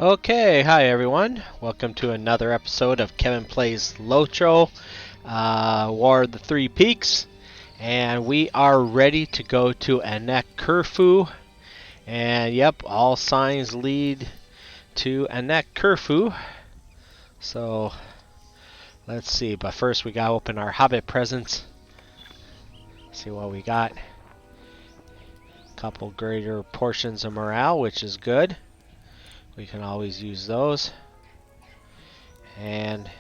Okay, hi everyone. Welcome to another episode of Kevin Plays LOTRO, War of the Three Peaks. And we are ready to go to Annak-Khurfu. And yep, all signs lead to Annak-Khurfu. So, let's see. But first we gotta open our Hobbit presents. See what we got. Couple greater portions of morale, which is good. We can always use those. And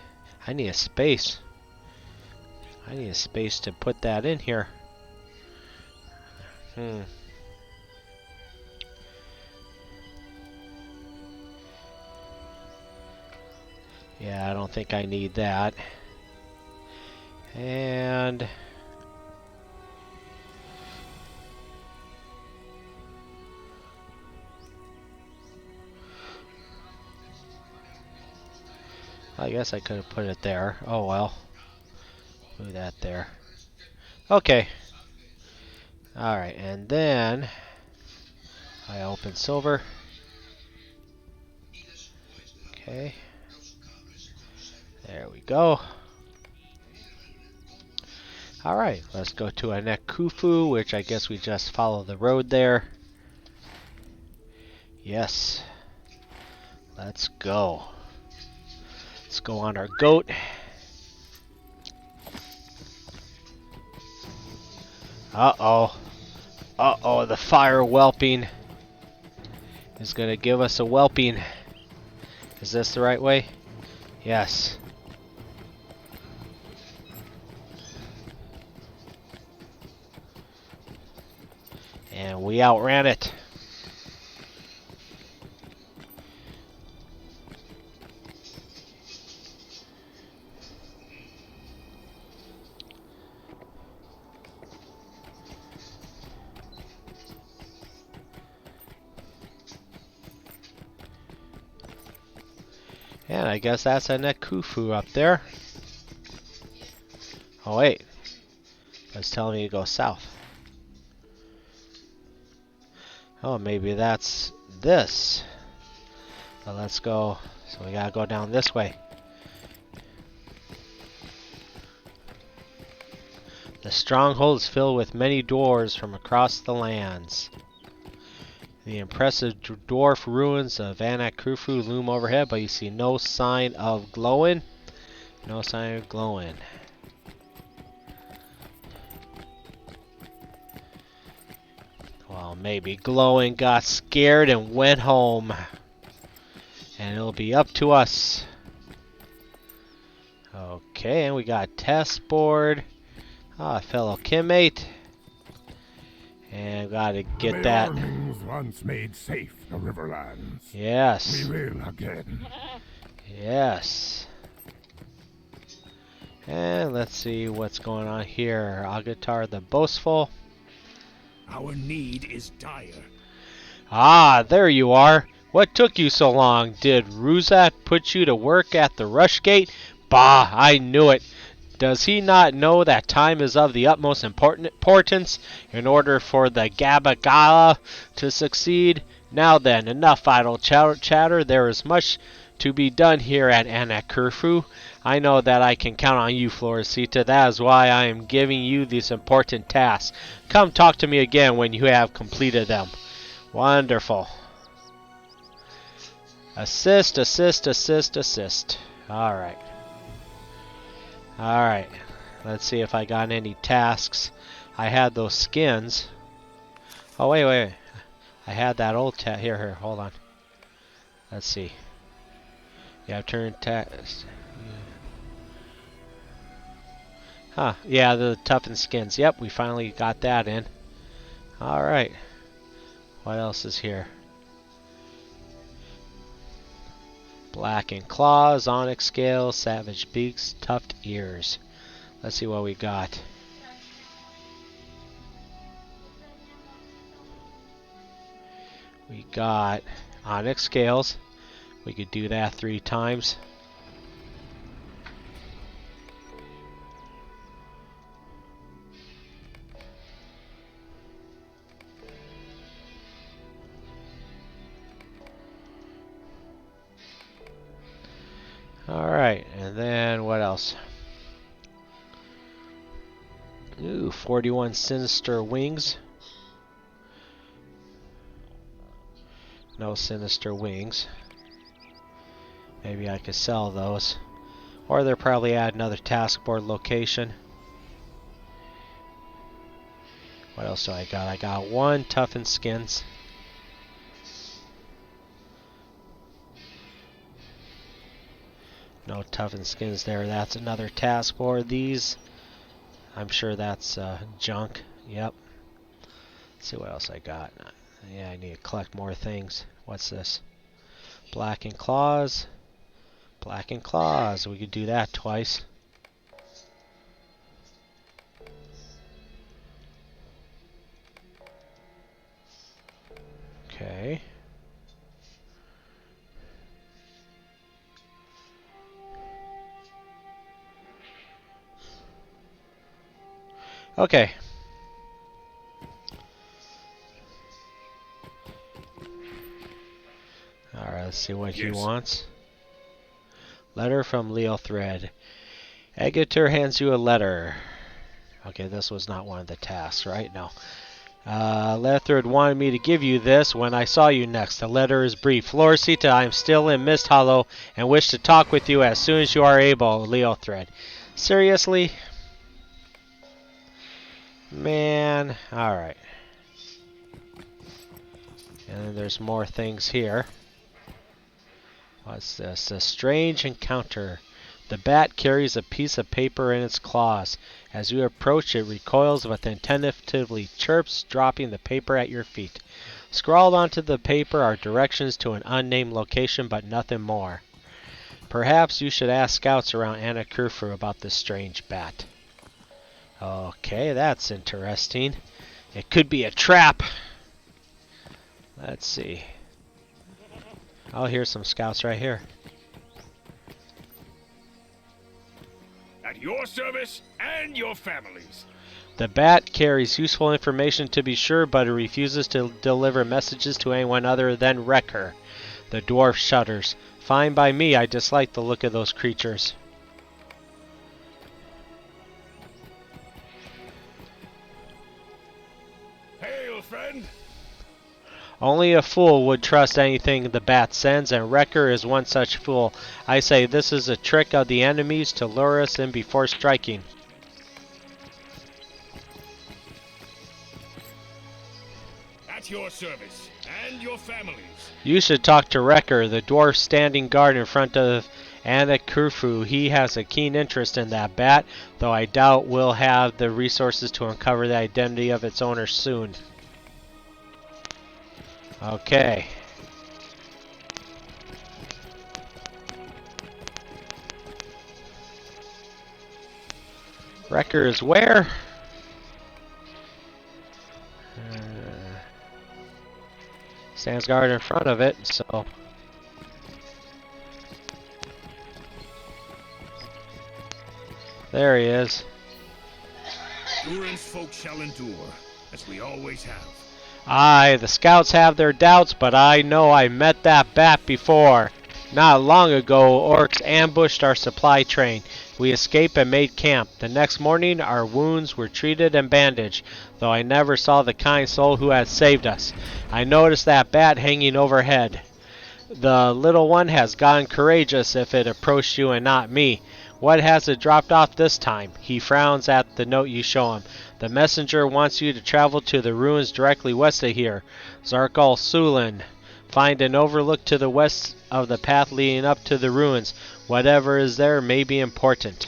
I need a space. I need a space to put that in here. Yeah, I don't think I need that. And I guess I could have put it there. Oh well. Move that there. Okay. Alright, and then I open silver. Okay. There we go. Alright, let's go to Annak-Khurfu, which I guess we just follow the road there. Yes. Let's go. Let's go on our goat. Uh-oh. Uh-oh, the fire whelping is going to give us a whelping. Is this the right way? Yes. And we outran it. And I guess that's Annak-Khurfu up there. Oh wait, it's telling me to go south. Oh, maybe that's this. But let's go. So we gotta go down this way. The stronghold is filled with many doors from across the lands. The impressive dwarf ruins of Annak-Khurfu loom overhead, but you see no sign of glowing. No sign of glowing. Well, maybe glowing got scared and went home. And it'll be up to us. Okay, and we got a test board. Ah, fellow kinmate. And gotta get that. Once made safe the Riverlands. Yes. We will again. Yes. And let's see what's going on here. Agatar the Boastful. Our need is dire. Ah, there you are. What took you so long? Did Ruzat put you to work at the Rush Gate? Bah, I knew it. Does he not know that time is of the utmost importance in order for the Gabagala to succeed? Now then, enough idle chatter. There is much to be done here at Annak-Khurfu. I know that I can count on you, Florisita. That is why I am giving you these important tasks. Come talk to me again when you have completed them. Wonderful. Assist, assist, assist, assist. Alright. Alright. Let's see if I got any tasks. I had those skins. Oh, wait. I had that old Here, hold on. Let's see. Yeah, I've turned tasks. Huh, yeah, the toughened skins. Yep, we finally got that in. Alright. What else is here? Blackened claws, onyx scales, savage beaks, tufted ears. Let's see what we got. We got onyx scales. We could do that 3 times. Alright, and then what else? Ooh, 41 sinister wings. No sinister wings. Maybe I could sell those. Or they'll probably add another task board location. What else do I got? I got 1 toughened skins. No toughened skins there. That's another task board. These, I'm sure that's junk. Yep. Let's see what else I got. Yeah, I need to collect more things. What's this? Black and claws. Black and claws. We could do that twice. Okay. Okay. Alright, let's see what he wants. Letter from LOTRO. Agator hands you a letter. Okay, this was not one of the tasks, right? No. LOTRO wanted me to give you this when I saw you next. The letter is brief. Florcita, I am still in Mist Hollow and wish to talk with you as soon as you are able, LOTRO. Seriously? Man, alright. And then there's more things here. What's this? A strange encounter. The bat carries a piece of paper in its claws. As you approach, it recoils but then tentatively chirps, dropping the paper at your feet. Scrawled onto the paper are directions to an unnamed location, but nothing more. Perhaps you should ask scouts around Annak-Khurfu about this strange bat. Okay, that's interesting. It could be a trap. Let's see. Oh, here's some scouts right here. At your service and your families. The bat carries useful information to be sure, but it refuses to deliver messages to anyone other than Wrecker. The dwarf shudders. Fine by me, I dislike the look of those creatures. Hail, friend. Only a fool would trust anything the bat sends, and Wrecker is one such fool. I say this is a trick of the enemies to lure us in before striking. At your service and your families. You should talk to Wrecker, the dwarf standing guard in front of Annak-Khurfu. He has a keen interest in that bat, though I doubt we'll have the resources to uncover the identity of its owner soon. Okay. Wrecker is where? Stands guard in front of it, so... There he is. Durance folk shall endure, as we always have. Aye, the scouts have their doubts, but I know I met that bat before. Not long ago, orcs ambushed our supply train. We escaped and made camp. The next morning, our wounds were treated and bandaged, though I never saw the kind soul who had saved us. I noticed that bat hanging overhead. The little one has gone courageous if it approached you and not me. What has it dropped off this time? He frowns at the note you show him. The messenger wants you to travel to the ruins directly west of here. Zarkul-sulun. Find an overlook to the west of the path leading up to the ruins. Whatever is there may be important.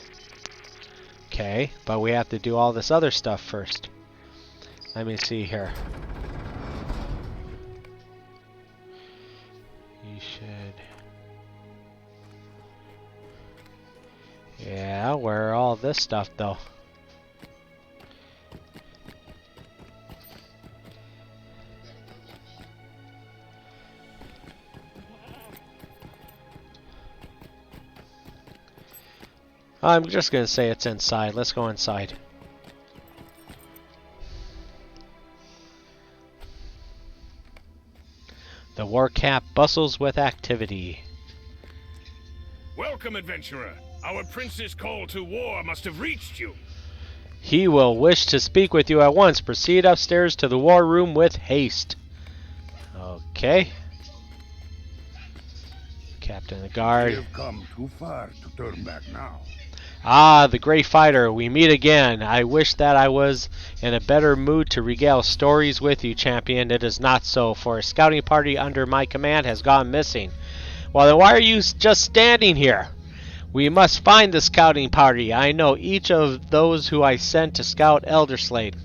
Okay, but we have to do all this other stuff first. Let me see here. You should... Yeah, where are all this stuff though? I'm just going to say it's inside. Let's go inside. The war camp bustles with activity. Welcome, adventurer. Our prince's call to war must have reached you. He will wish to speak with you at once. Proceed upstairs to the war room with haste. Okay. Captain of the We guard. have come too far to turn back now. Ah, the great fighter, we meet again. I wish that I was in a better mood to regale stories with you, champion. It is not so, for a scouting party under my command has gone missing. Well, then why are you just standing here? We must find the scouting party. I know each of those who I sent to scout Elderslade.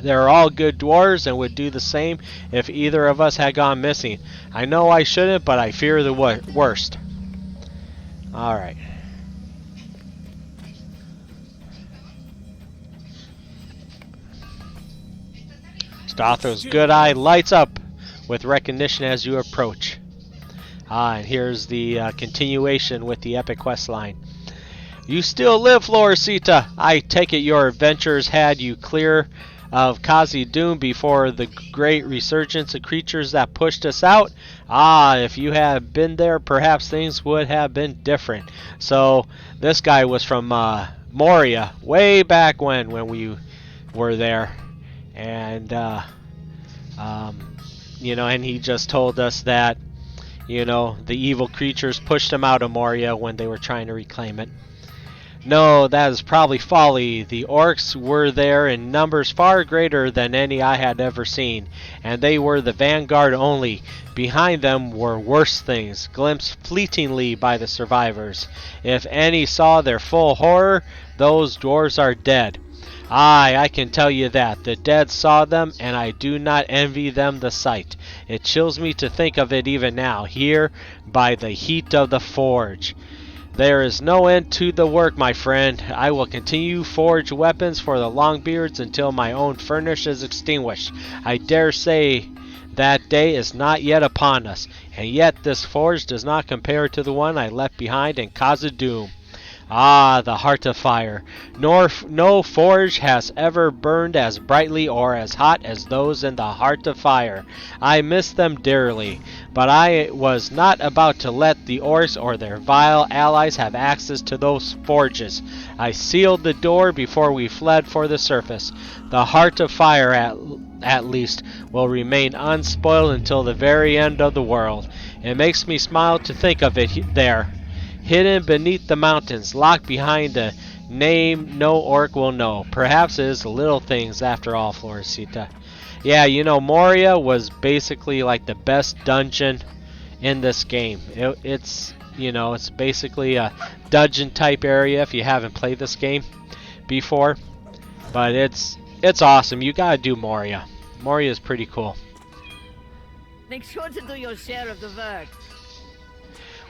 They are all good dwarves and would do the same if either of us had gone missing. I know I shouldn't, but I fear the worst. Alright. Stotho's good eye lights up with recognition as you approach. And here's the continuation with the epic quest line. You still live, Florisita. I take it your adventures had you clear of Khazad-dûm before the great resurgence of creatures that pushed us out. Ah, if you had been there, perhaps things would have been different. So this guy was from Moria, way back when we were there, and and he just told us that the evil creatures pushed him out of Moria when they were trying to reclaim it. No, that is probably folly. The orcs were there in numbers far greater than any I had ever seen, and they were the vanguard only. Behind them were worse things, glimpsed fleetingly by the survivors. If any saw their full horror, those dwarves are dead. Aye, I can tell you that. The dead saw them, and I do not envy them the sight. It chills me to think of it even now, here, by the heat of the forge. There is no end to the work, my friend. I will continue forge weapons for the Longbeards until my own furnace is extinguished. I dare say that day is not yet upon us, and yet this forge does not compare to the one I left behind in Khazad-dûm. Ah, the heart of fire. No forge has ever burned as brightly or as hot as those in the heart of fire. I miss them dearly, but I was not about to let the orcs or their vile allies have access to those forges. I sealed the door before we fled for the surface. The heart of fire, at least, will remain unspoiled until the very end of the world. It makes me smile to think of it there, hidden beneath the mountains, locked behind a name no orc will know. Perhaps it is the little things after all, Florisita. Yeah, Moria was basically like the best dungeon in this game. It's basically a dungeon type area if you haven't played this game before. But it's awesome. You gotta do Moria. Moria is pretty cool. Make sure to do your share of the work.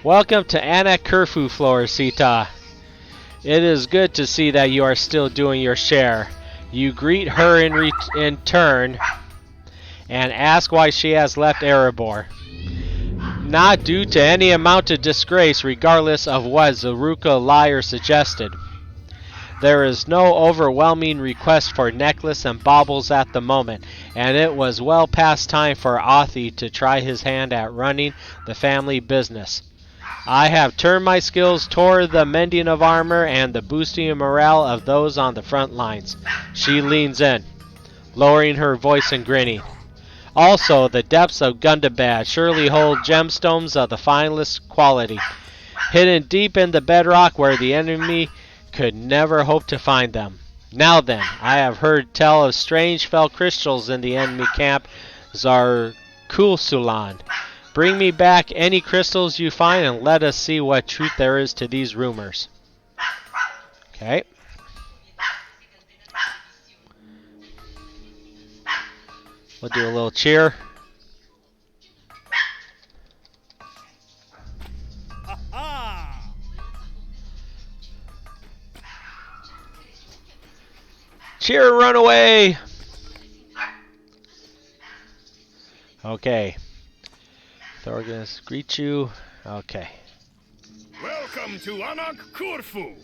Welcome to Annak-Khurfu, Florisita. It is good to see that you are still doing your share. You greet her in turn and ask why she has left Erebor. Not due to any amount of disgrace, regardless of what Zaruka liar suggested. There is no overwhelming request for necklace and baubles at the moment, and it was well past time for Othi to try his hand at running the family business. I have turned my skills toward the mending of armor and the boosting of morale of those on the front lines. She leans in, lowering her voice and grinning. Also, the depths of Gundabad surely hold gemstones of the finest quality, hidden deep in the bedrock where the enemy could never hope to find them. Now then, I have heard tell of strange fell crystals in the enemy camp Zarkul-sulun. Bring me back any crystals you find and let us see what truth there is to these rumors. Okay. We'll do a little cheer. Cheer, run away! Okay. Thorgus, greet you. Okay. Welcome to Annak-Khurfu.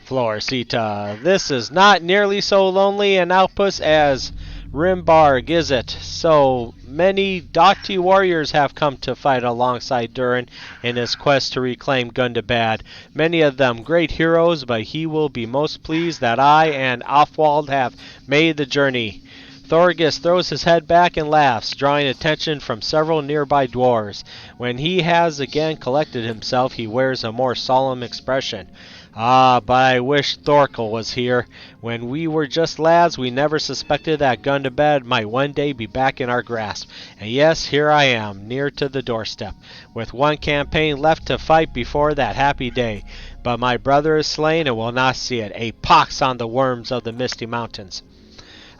Florisita, this is not nearly so lonely an outpost as Rimbarg, is it? So many doughty warriors have come to fight alongside Durin in his quest to reclaim Gundabad. Many of them great heroes, but he will be most pleased that I and Offwald have made the journey. Thorgest throws his head back and laughs, drawing attention from several nearby dwarves. When he has again collected himself, he wears a more solemn expression. Ah, but I wish Thorkel was here. When we were just lads, we never suspected that Gundabad might one day be back in our grasp. And yes, here I am, near to the doorstep, with one campaign left to fight before that happy day. But my brother is slain and will not see it. A pox on the worms of the Misty Mountains.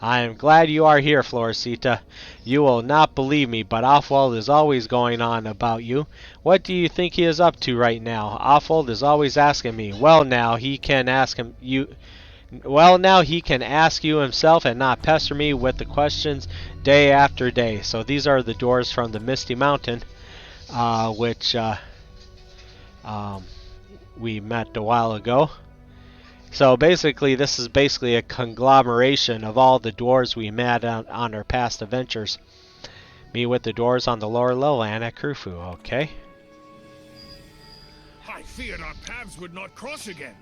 I am glad you are here, Florisita. You will not believe me, but Offwald is always going on about you. What do you think he is up to right now? Offwald is always asking me. Well, now he can ask you himself and not pester me with the questions day after day. So these are the doors from the Misty Mountain, which we met a while ago. So basically, this is basically a conglomeration of all the dwarves we met on our past adventures. Me with the dwarves on the lower level, Annak-Khurfu, okay. I feared our paths would not cross again.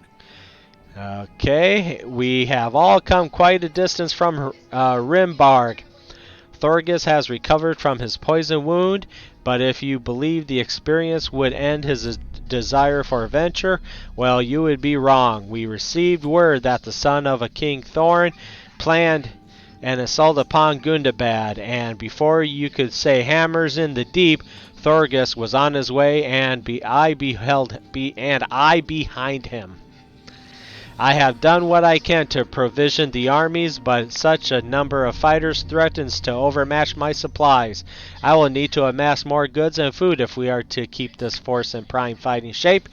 Okay, we have all come quite a distance from Rimbarg. Thorgest has recovered from his poison wound, but if you believe the experience would end his desire for adventure, well, you would be wrong. We received word that the son of a King Thorn planned an assault upon Gundabad, and before you could say hammers in the deep, Thorgest was on his way, and I behind him. I have done what I can to provision the armies, but such a number of fighters threatens to overmatch my supplies. I will need to amass more goods and food if we are to keep this force in prime fighting shape.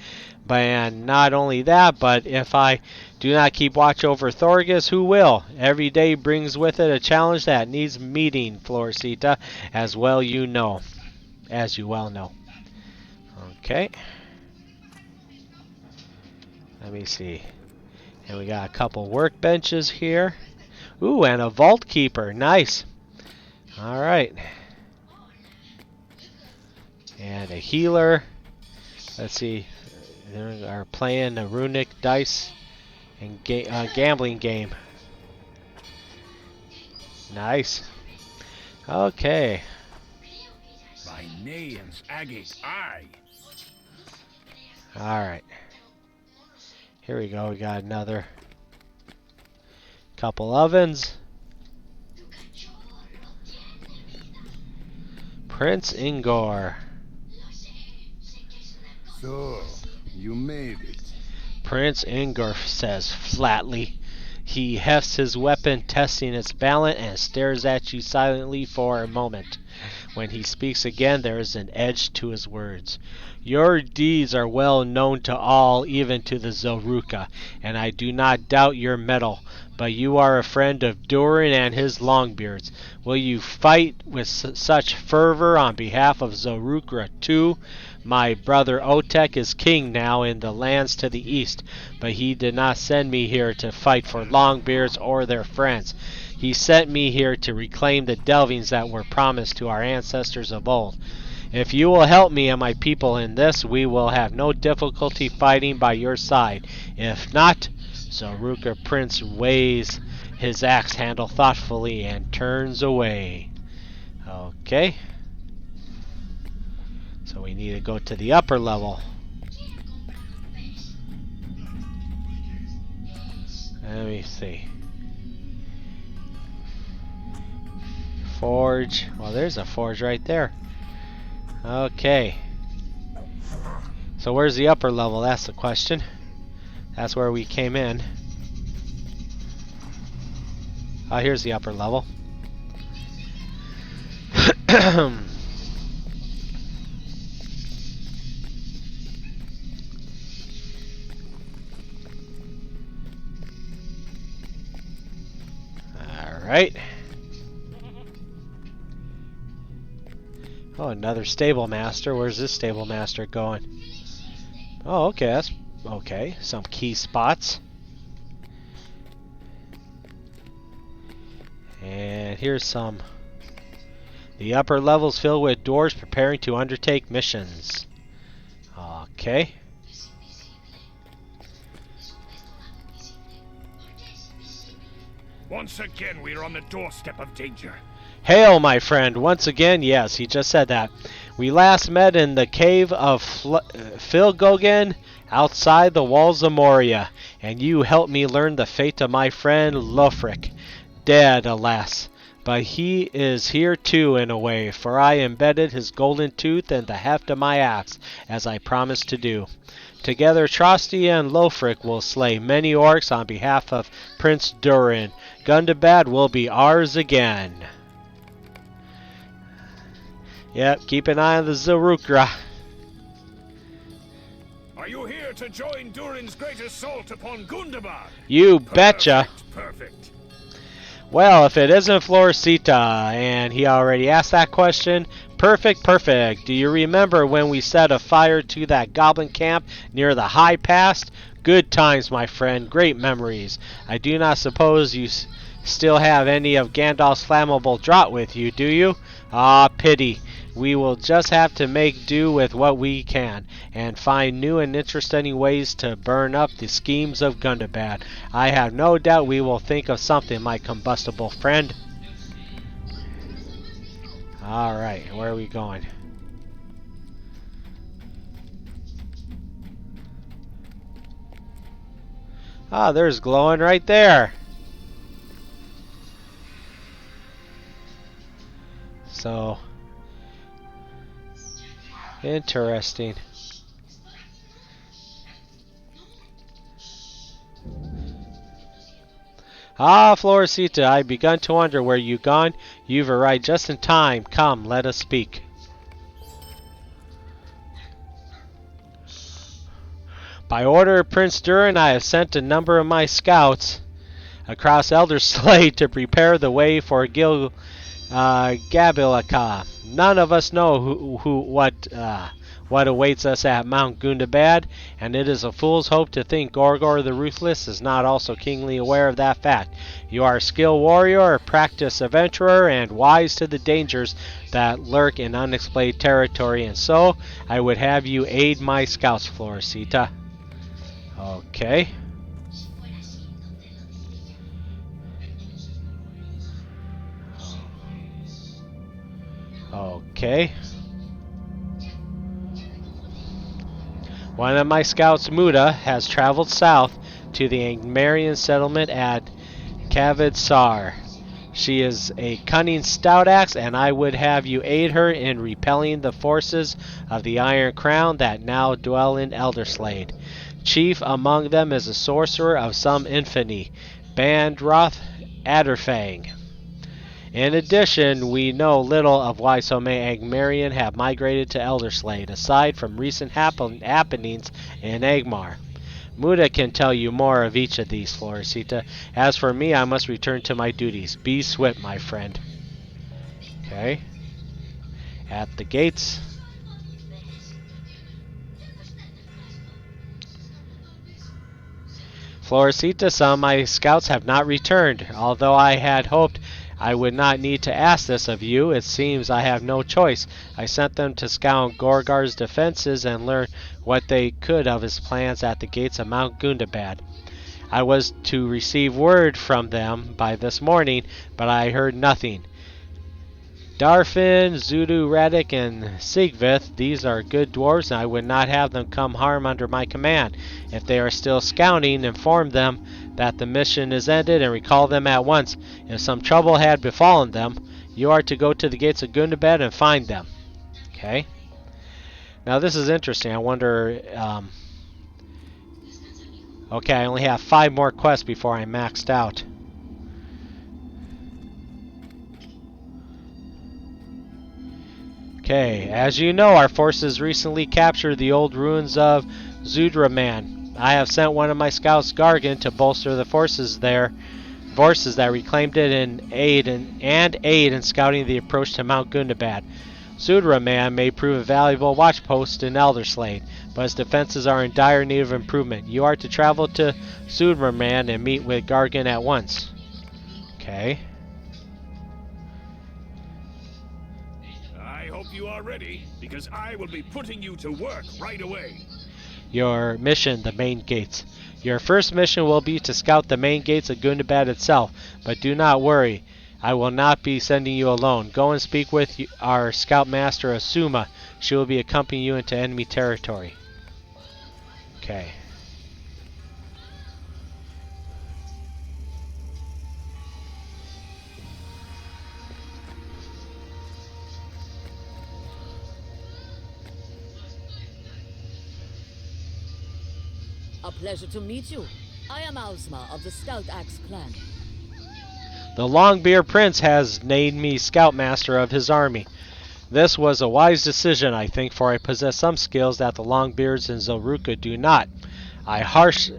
And not only that, but if I do not keep watch over Thorgest, who will? Every day brings with it a challenge that needs meeting, Florisita, as you well know. Okay. Let me see. And we got a couple workbenches here. Ooh, and a vault keeper. Nice. Alright. And a healer. Let's see. They are playing a runic dice and gambling game. Nice. Okay. By names, agate, aye. Alright. Here we go, we got another couple ovens. Prince Ingor. So, you made it. Prince Ingor says flatly. He hefts his weapon, testing its balance, and stares at you silently for a moment. When he speaks again, there is an edge to his words. Your deeds are well known to all, even to the Zoruka, and I do not doubt your mettle. But you are a friend of Durin and his Longbeards. Will you fight with such fervor on behalf of Zoruka too? My brother Otek is king now in the lands to the east, but he did not send me here to fight for Longbeards or their friends. He sent me here to reclaim the delvings that were promised to our ancestors of old. If you will help me and my people in this, we will have no difficulty fighting by your side. If not, Zoruka Prince weighs his axe handle thoughtfully and turns away. Okay. So we need to go to the upper level. Let me see. Forge. Well, there's a forge right there. Okay. So where's the upper level? That's the question. That's where we came in. Oh, here's the upper level. Alright. Oh, another stable master. Where's this stable master going? Oh, okay, that's okay. Some key spots. And here's some. The upper levels filled with doors preparing to undertake missions. Okay. Once again, we are on the doorstep of danger. Hail, my friend. Once again, yes, he just said that. We last met in the cave of Filgogan outside the walls of Moria, and you helped me learn the fate of my friend Lofric. Dead, alas. But he is here too, in a way, for I embedded his golden tooth in the heft of my axe, as I promised to do. Together, Trosty and Lofric will slay many orcs on behalf of Prince Durin. Gundabad will be ours again. Yep, keep an eye on the Zarukra. Are you here to join Durin's great assault upon Gundabad? You betcha. Perfect. Well, if it isn't Florcita, and he already asked that question, perfect. Do you remember when we set a fire to that goblin camp near the High Pass? Good times, my friend, great memories. I do not suppose you still have any of Gandalf's flammable draught with you, do you? Ah, pity. We will just have to make do with what we can, and find new and interesting ways to burn up the schemes of Gundabad. I have no doubt we will think of something, my combustible friend. Alright, where are we going? Ah, there's glowing right there. So... interesting. Ah, Florcita, I've begun to wonder where you've gone. You've arrived just in time. Come, let us speak. By order of Prince Durin, I have sent a number of my scouts across Elderslade to prepare the way for Gabilica. None of us know what awaits us at Mount Gundabad, and it is a fool's hope to think Gorgor the Ruthless is not also keenly aware of that fact. You are a skilled warrior, a practiced adventurer, and wise to the dangers that lurk in unexplored territory, and so I would have you aid my scouts, Florcita. Okay. Okay. One of my scouts, Muda, has traveled south to the Angmarian settlement at Caivad Sar. She is a cunning stout axe, and I would have you aid her in repelling the forces of the Iron Crown that now dwell in Elderslade. Chief among them is a sorcerer of some infamy, Bandroth Adderfang. In addition, we know little of why so many Angmarian have migrated to Elderslade, aside from recent happenings in Angmar. Muda can tell you more of each of these, Florcita. As for me, I must return to my duties. Be swift, my friend. Okay. At the gates. Florcita, some of my scouts have not returned. Although I had hoped I would not need to ask this of you, it seems I have no choice. I sent them to scout Gorgar's defenses and learn what they could of his plans at the gates of Mount Gundabad. I was to receive word from them by this morning, but I heard nothing. Darfin, Zudu, Radek, and Sigvith, these are good dwarves, and I would not have them come harm under my command. If they are still scouting, inform them that the mission is ended and recall them at once. If some trouble had befallen them, you are to go to the gates of Gundabad and find them. Okay. Now this is interesting. I wonder... okay, I only have 5 more quests before I'm maxed out. Okay, as you know, our forces recently captured the old ruins of Zudramdan. I have sent one of my scouts, Gargan, to bolster the forces that reclaimed it and aid in scouting the approach to Mount Gundabad. Zudramdan may prove a valuable watchpost in Elderslade, but its defenses are in dire need of improvement. You are to travel to Zudramdan and meet with Gargan at once. Okay. you are ready, because I will be putting you to work right away. Your mission, the main gates. Your first mission will be to scout the main gates of Gundabad itself, but do not worry. I will not be sending you alone. Go and speak with our scoutmaster Asuma. She will be accompanying you into enemy territory. Okay. A pleasure to meet you. I am Ozma of the Scout Axe clan. The Longbeard Prince has named me scoutmaster of his army. This was a wise decision, I think, for I possess some skills that the Longbeards in Zoruka do not. A harsh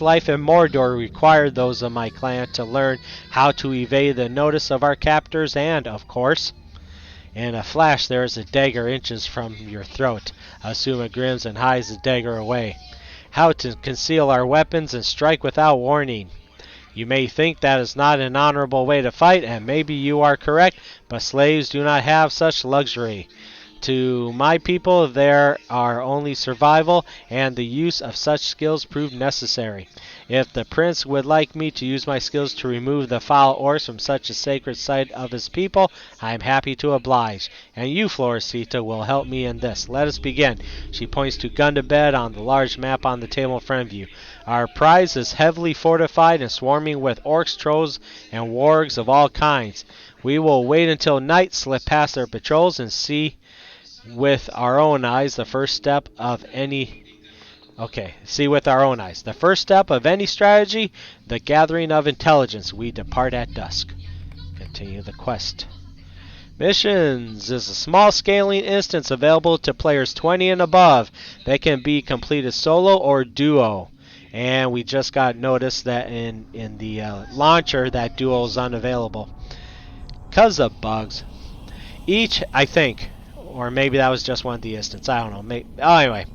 life in Mordor required those of my clan to learn how to evade the notice of our captors and, of course, in a flash there is a dagger inches from your throat. Asuma grins and hides the dagger away. How to conceal our weapons and strike without warning. You may think that is not an honorable way to fight, and maybe you are correct, but slaves do not have such luxury. To my people, there are only survival, and the use of such skills proved necessary. If the prince would like me to use my skills to remove the foul orcs from such a sacred site of his people, I am happy to oblige. And you, Florisita, will help me in this. Let us begin. She points to Gundabad on the large map on the table in front of you. Our prize is heavily fortified and swarming with orcs, trolls, and wargs of all kinds. We will wait until night, slip past their patrols, and see with our own eyes the first step of any The first step of any strategy, the gathering of intelligence. We depart at dusk. Continue the quest. Missions is a small scaling instance available to players 20 and above. They can be completed solo or duo. And we just got notice that in the launcher that duo is unavailable because of bugs. Each, I think, or maybe that was just one of the instances. I don't know. Anyway,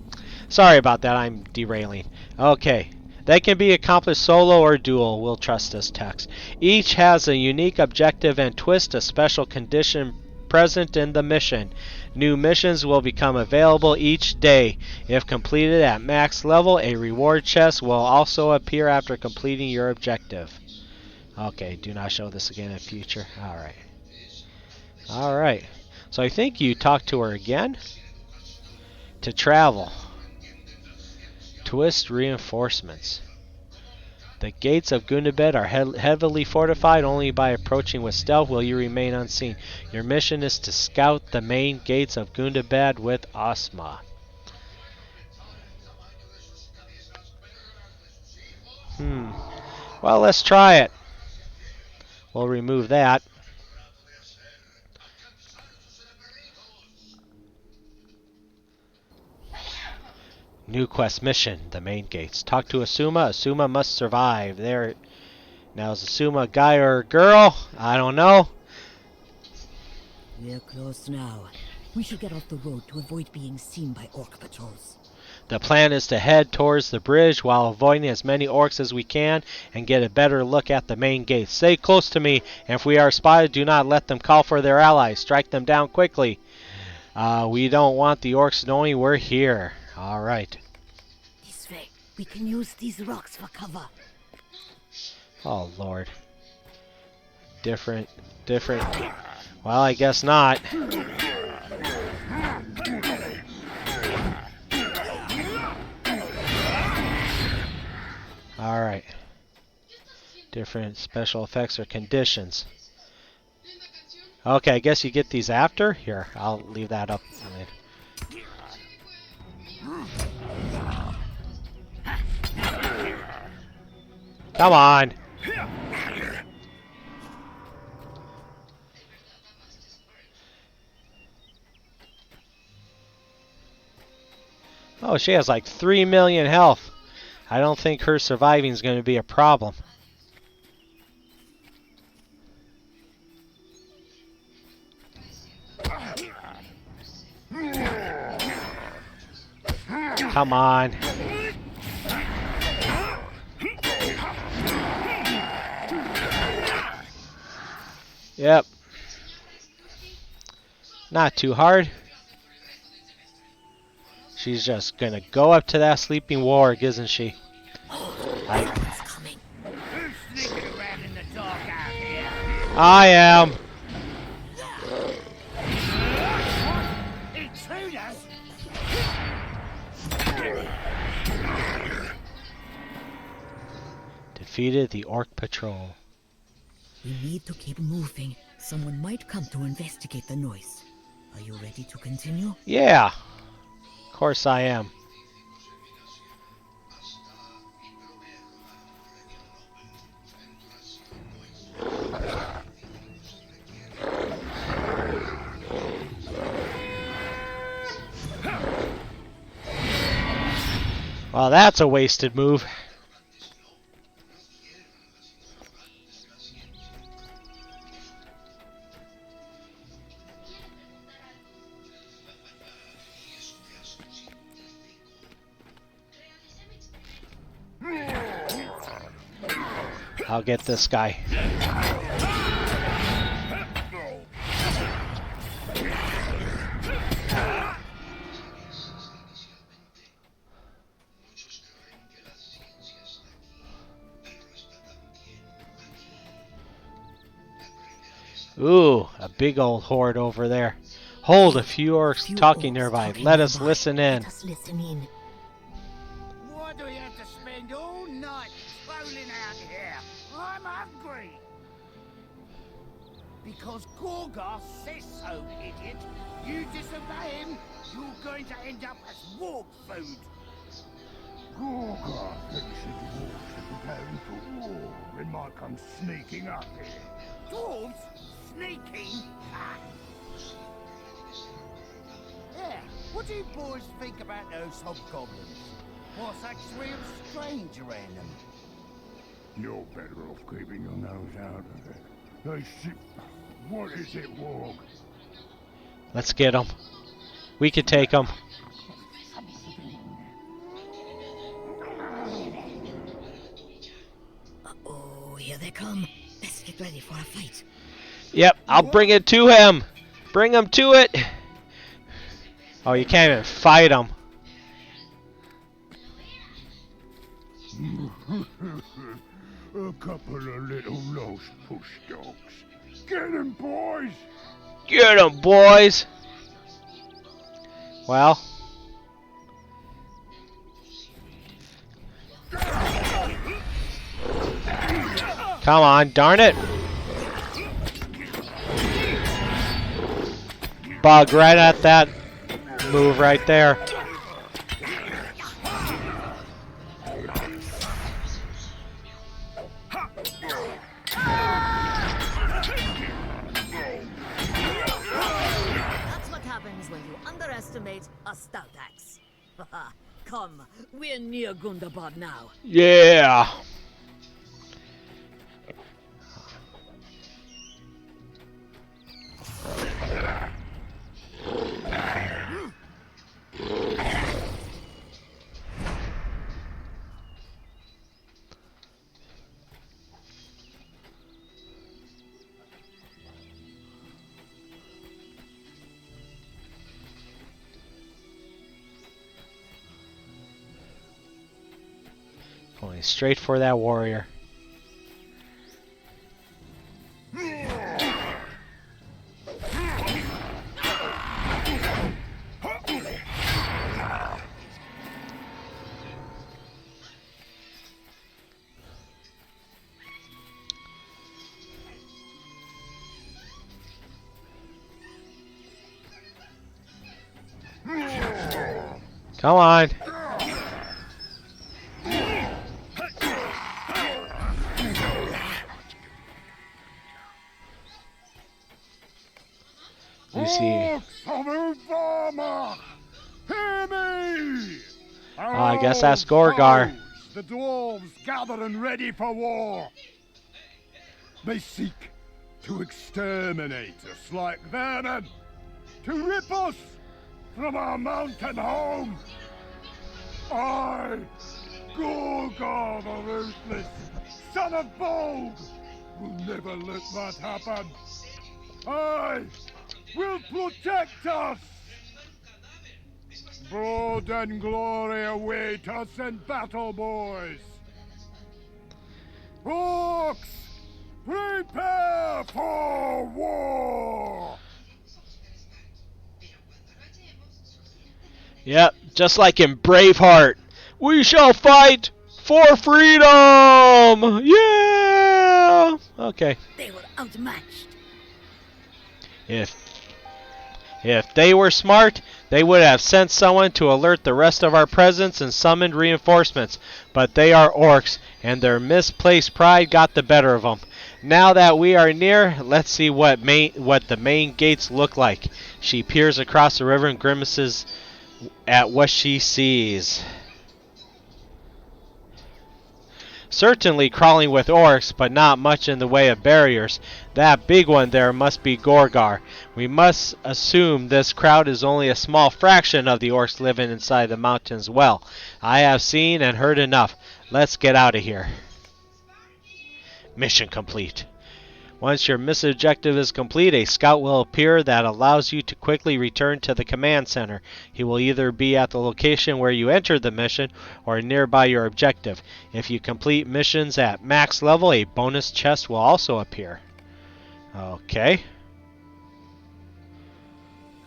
sorry about that. I'm derailing. Okay. They can be accomplished solo or dual. We'll trust this text. Each has a unique objective and twist, a special condition present in the mission. New missions will become available each day. If completed at max level, a reward chest will also appear after completing your objective. Okay, do not show this again in future. Alright. Alright. So I think you talk to her again. To travel. Twist reinforcements. The gates of Gundabad are heavily fortified. Only by approaching with stealth will you remain unseen. Your mission is to scout the main gates of Gundabad with Ozma. Well, let's try it. We'll remove that. New quest mission, the main gates. Talk to Asuma. Asuma must survive. There. Now, is Asuma a guy or a girl? I don't know. We're close now. We should get off the road to avoid being seen by orc patrols. The plan is to head towards the bridge while avoiding as many orcs as we can and get a better look at the main gates. Stay close to me, and if we are spotted, do not let them call for their allies. Strike them down quickly. We don't want the orcs knowing we're here. Alright. This way. We can use these rocks for cover. Oh, Lord. Different. Well, I guess not. Alright. Different special effects or conditions. Okay, I guess you get these after. Here, I'll leave that up. Come on. Oh, she has like 3 million health. I don't think her surviving is going to be a problem. Come on. Yep. Not too hard. She's just gonna go up to that sleeping warg, isn't she? It's coming. Who's sneaking around in the dark out here? I am. Intruders! Defeated the orc patrol. We need to keep moving. Someone might come to investigate the noise. Are you ready to continue? Yeah. Of course I am. Well, that's a wasted move. I'll get this guy. Ooh, a big old horde over there. Hold, a few orcs talking nearby. Let us listen in. Let us listen in. Why do you have to spend all night strolling out here? I'm hungry. Because Gorgar says so, idiot. You disobey him, you're going to end up as warg food. Gorgar thinks his wolves are preparing for war and might come sneaking up here. Dwarves? Sneaking? Ah. Yeah, what do you boys think about those hobgoblins? What's actually strange around them? You're better off keeping your nose out of it. They see... What is it, Warg? Let's get him. We can take him. Oh, here they come. Let's get ready for a fight. Yep, I'll bring it to him. Bring him to it. Oh, you can't even fight him. A couple of little lost push dogs. Get 'em, boys! Get him, boys. Well. Come on, darn it. Bug right at that move right there. That's what happens when you underestimate a stout axe. Come, we're near Gundabad now. Yeah. Going straight for that warrior. Come on. You see. Farmer! Hear me! I guess that's Gorgar. The dwarves gather and ready for war. They seek to exterminate us like vermin, to rip us from our mountain home. I, Gorgar the Ruthless, son of Bolg, will never let that happen. I, will protect us. Blood and glory await us in battle, boys. Orcs, prepare for war! Yep, just like in Braveheart. We shall fight for freedom! Yeah! Okay. They were outmatched. If they were smart, they would have sent someone to alert the rest of our presence and summoned reinforcements. But they are orcs, and their misplaced pride got the better of them. Now that we are near, let's see what the main gates look like. She peers across the river and grimaces at what she sees. Certainly crawling with orcs, but not much in the way of barriers. That big one there must be Gorgar. We must assume this crowd is only a small fraction of the orcs living inside the mountains. Well, I have seen and heard enough. Let's get out of here. Mission complete. Once your mission objective is complete, a scout will appear that allows you to quickly return to the command center. He will either be at the location where you entered the mission or nearby your objective. If you complete missions at max level, a bonus chest will also appear. Okay.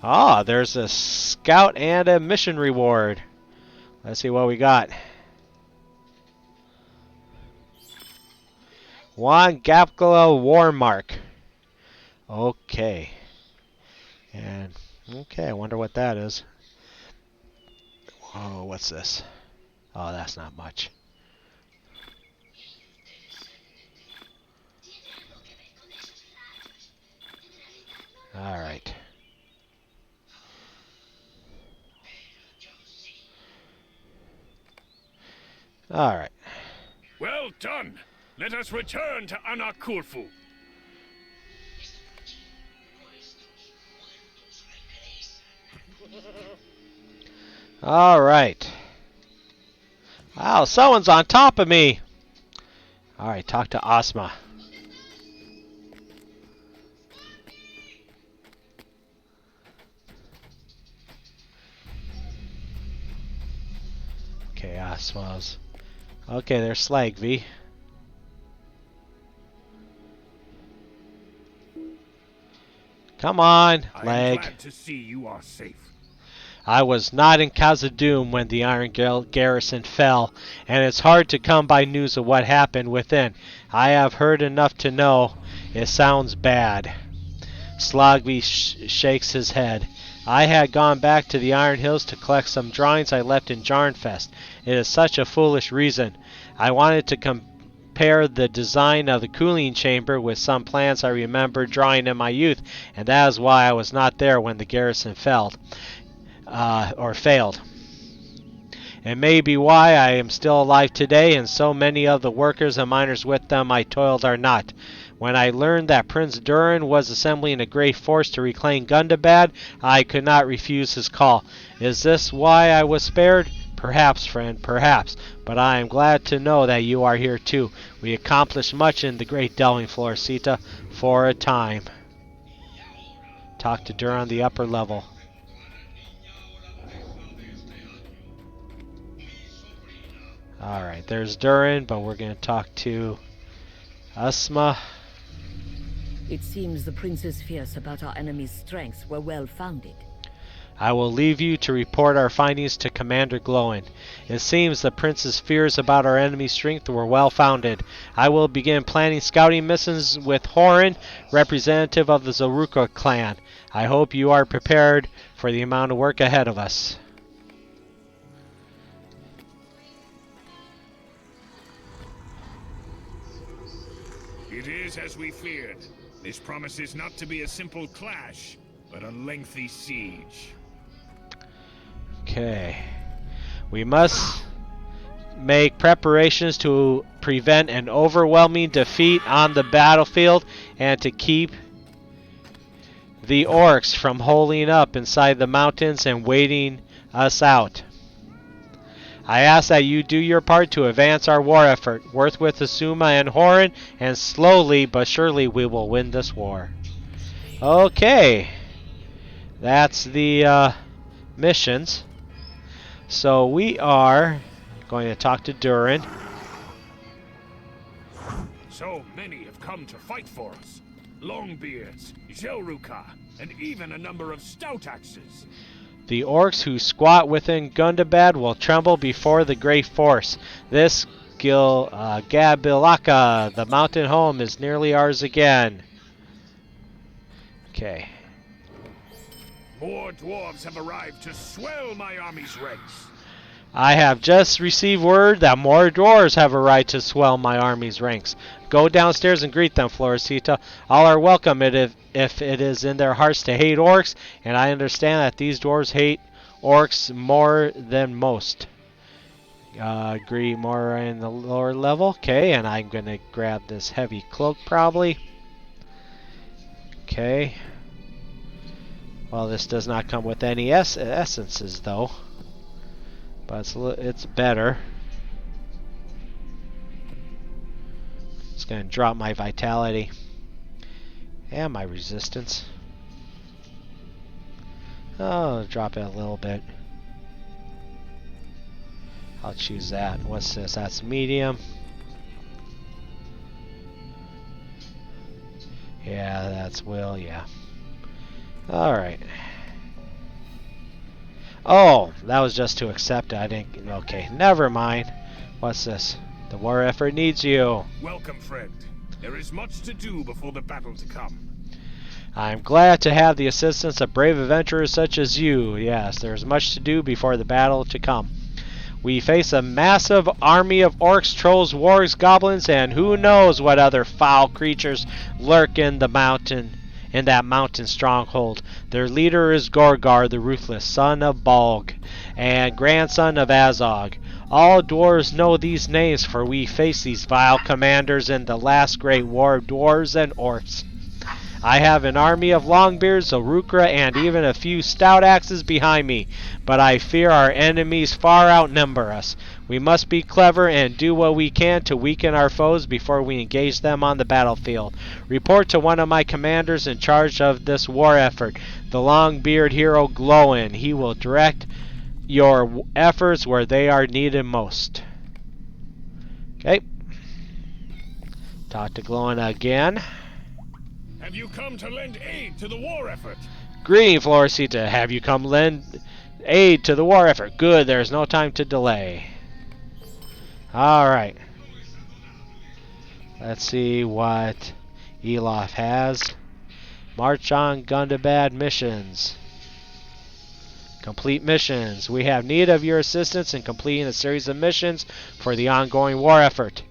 Ah, there's a scout and a mission reward. Let's see what we got. One Gapgala War Mark. Okay. And, okay, I wonder what that is. Oh, what's this? Oh, that's not much. Alright. Alright. Well done. Let us return to Annak-Khurfu. Alright. Wow, someone's on top of me. Alright, talk to Asma. Okay, Asma's. Okay, there's Slag V. Come on, leg. I'm glad to see you are safe. I was not in Khazad-dûm when the Iron Garrison fell, and it's hard to come by news of what happened within. I have heard enough to know it sounds bad. Slogby shakes his head. I had gone back to the Iron Hills to collect some drawings I left in Jarnfest. It is such a foolish reason. I wanted to compare the design of the cooling chamber with some plans I remember drawing in my youth, and that is why I was not there when the garrison failed. It may be why I am still alive today, and so many of the workers and miners with them I toiled are not. When I learned that Prince Durin was assembling a great force to reclaim Gundabad, I could not refuse his call. Is this why I was spared? Perhaps, friend, perhaps. But I am glad to know that you are here too. We accomplished much in the great delving floor, Sita, for a time. Talk to Durin on the upper level. Alright, there's Durin, but we're going to talk to Asma. It seems the prince's fears about our enemy's strengths were well founded. I will leave you to report our findings to Commander Glowin. It seems the prince's fears about our enemy's strength were well founded. I will begin planning scouting missions with Horin, representative of the Zarkul clan. I hope you are prepared for the amount of work ahead of us. It is as we feared. This promises not to be a simple clash, but a lengthy siege. Okay. We must make preparations to prevent an overwhelming defeat on the battlefield and to keep the orcs from holding up inside the mountains and waiting us out. I ask that you do your part to advance our war effort. Work with Asuma and Horin, and slowly but surely we will win this war. Okay. that's the missions. So we are going to talk to Durin. So many have come to fight for us. Longbeards, Jelruka, and even a number of stout axes. The orcs who squat within Gundabad will tremble before the great force. This Gabilaka, the mountain home, is nearly ours again. Okay. More dwarves have arrived to swell my army's ranks. I have just received word that more dwarves have arrived to swell my army's ranks. Go downstairs and greet them, Florisita. All are welcome if it is in their hearts to hate orcs, and I understand that these dwarves hate orcs more than most. Greet more in the lower level. Okay, and I'm going to grab this heavy cloak probably. Okay. Well, this does not come with any essences, though. But it's better. It's going to drop my vitality and my resistance. Oh, drop it a little bit. I'll choose that. What's this? That's medium. Yeah, that's will, yeah. Alright. Oh, that was just to accept it. I didn't. Okay, never mind. What's this? The war effort needs you. Welcome, friend. There is much to do before the battle to come. I'm glad to have the assistance of brave adventurers such as you. Yes, there's much to do before the battle to come. We face a massive army of orcs, trolls, wargs, goblins, and who knows what other foul creatures lurk in the mountain. In that mountain stronghold. Their leader is Gorgar, the ruthless, son of Balg, and grandson of Azog. All dwarves know these names, for we faced these vile commanders in the last great war of dwarves and orcs. I have an army of Longbeards, Zarkul, and even a few stout axes behind me, but I fear our enemies far outnumber us. We must be clever and do what we can to weaken our foes before we engage them on the battlefield. Report to one of my commanders in charge of this war effort, the Longbeard hero Glowin. He will direct your efforts where they are needed most. Okay. Talk to Glowin again. Have you come to lend aid to the war effort? Greeting, Florisita. Have you come lend aid to the war effort? Good, there's no time to delay. Alright. Let's see what Elof has. March on Gundabad missions. Complete missions. We have need of your assistance in completing a series of missions for the ongoing war effort.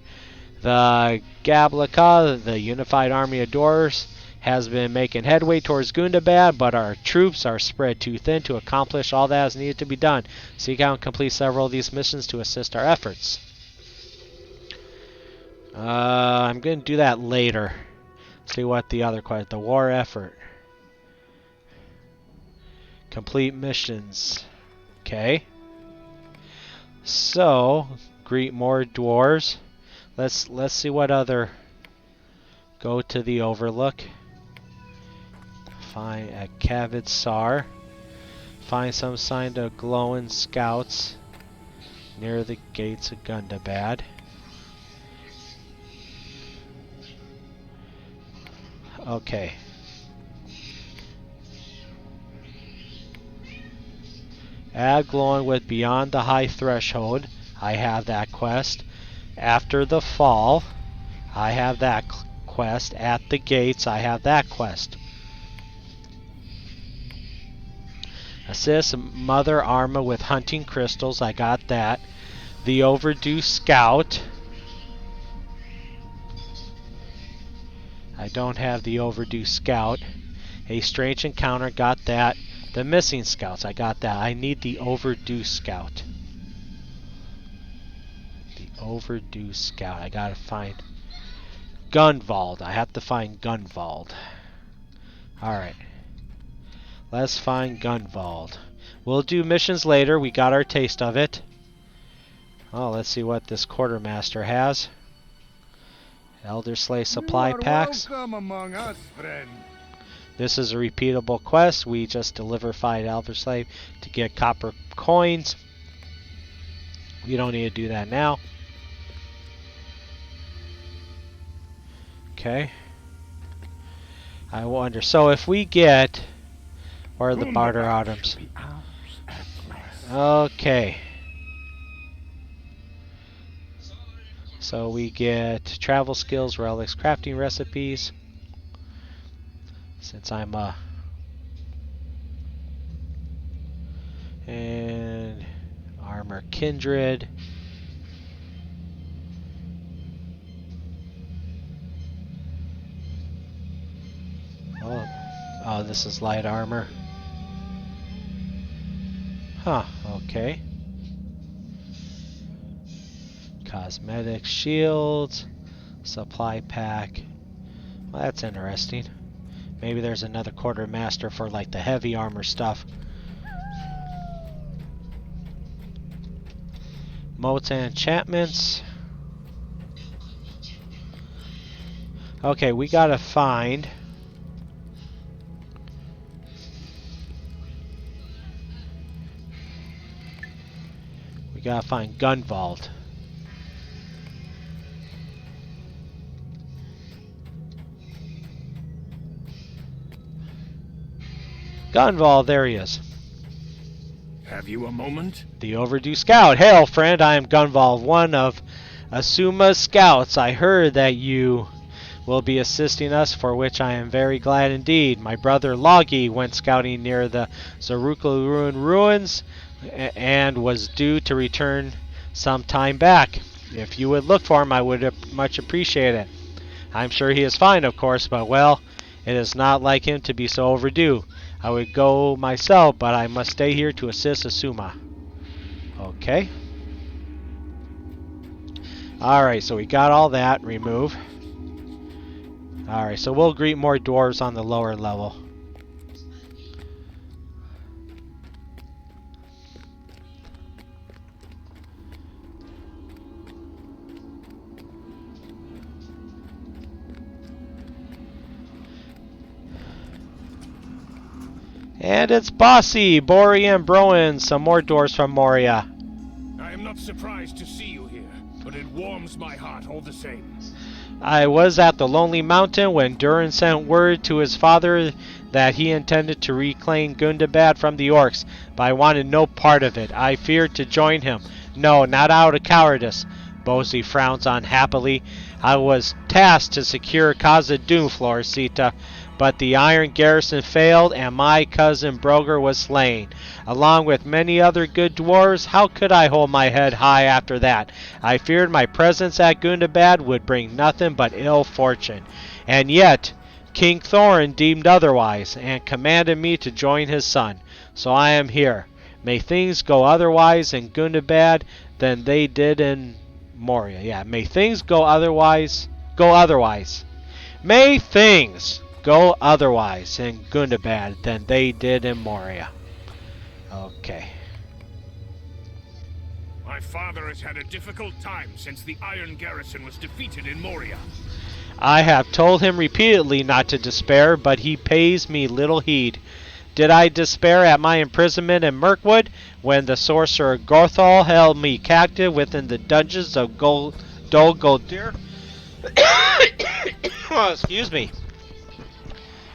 The Gablaka, the unified army of dwarves, has been making headway towards Gundabad, but our troops are spread too thin to accomplish all that is needed to be done. Seek out and complete several of these missions to assist our efforts. I'm going to do that later. See what the other question, the war effort. Complete missions. Okay. So, greet more dwarves. Let's see what other. Go to the Overlook. Find a Caivad Sar. Find some sign of glowing scouts near the gates of Gundabad. Okay. Add glowing with beyond the high threshold. I have that quest. After the fall, I have that quest. At the gates, I have that quest. Assist Mother Arma with hunting crystals. I got that. The overdue scout. I don't have the overdue scout. A strange encounter. Got that. The missing scouts. I got that. I need the overdue scout. The overdue scout. I gotta find Gunvald. I have to find Gunvald. Alright. Let's find Gunvald. We'll do missions later. We got our taste of it. Oh, let's see what this quartermaster has. Elder Slay supply packs. Welcome among us, friend. This is a repeatable quest. We just deliver 5 Elder Slave to get copper coins. We don't need to do that now. Okay. I wonder. So if we get... Where are the barter items? Okay. So we get travel skills, relics, crafting recipes. Since I'm and armor kindred. Oh, this is light armor. Huh, okay. Cosmetic shields, supply pack. Well, that's interesting. Maybe there's another quartermaster for like the heavy armor stuff. Motes and enchantments. Okay, we gotta find... We gotta find Gunvald. Gunvald, there he is. Have you a moment? The overdue scout. Hail, friend, I am Gunvald, one of Asuma's scouts. I heard that you will be assisting us, for which I am very glad indeed. My brother Logi went scouting near the Zarkul-sulun ruins and was due to return some time back. If you would look for him, I would much appreciate it. I'm sure he is fine, of course, but well, it is not like him to be so overdue. I would go myself, but I must stay here to assist Asuma. Okay. Alright, so we got all that. Remove. Alright, so we'll greet more dwarves on the lower level. And it's Bossy, Bori, and Broen, some more doors from Moria. I am not surprised to see you here, but it warms my heart all the same. I was at the Lonely Mountain when Durin sent word to his father that he intended to reclaim Gundabad from the orcs, but I wanted no part of it. I feared to join him. No, not out of cowardice. Bossy frowns unhappily. I was tasked to secure Khazad-dûm, Floricita, but the Iron Garrison failed, and my cousin Broger was slain. Along with many other good dwarves, how could I hold my head high after that? I feared my presence at Gundabad would bring nothing but ill fortune. And yet, King Thorin deemed otherwise, and commanded me to join his son. So I am here. May things go otherwise in Gundabad than they did in Moria. Yeah, may things go otherwise. May things go otherwise in Gundabad than they did in Moria. Okay. My father has had a difficult time since the Iron Garrison was defeated in Moria. I have told him repeatedly not to despair, but he pays me little heed. Did I despair at my imprisonment in Mirkwood when the sorcerer Gorthal held me captive within the dungeons of Dol Guldur? Oh, excuse me.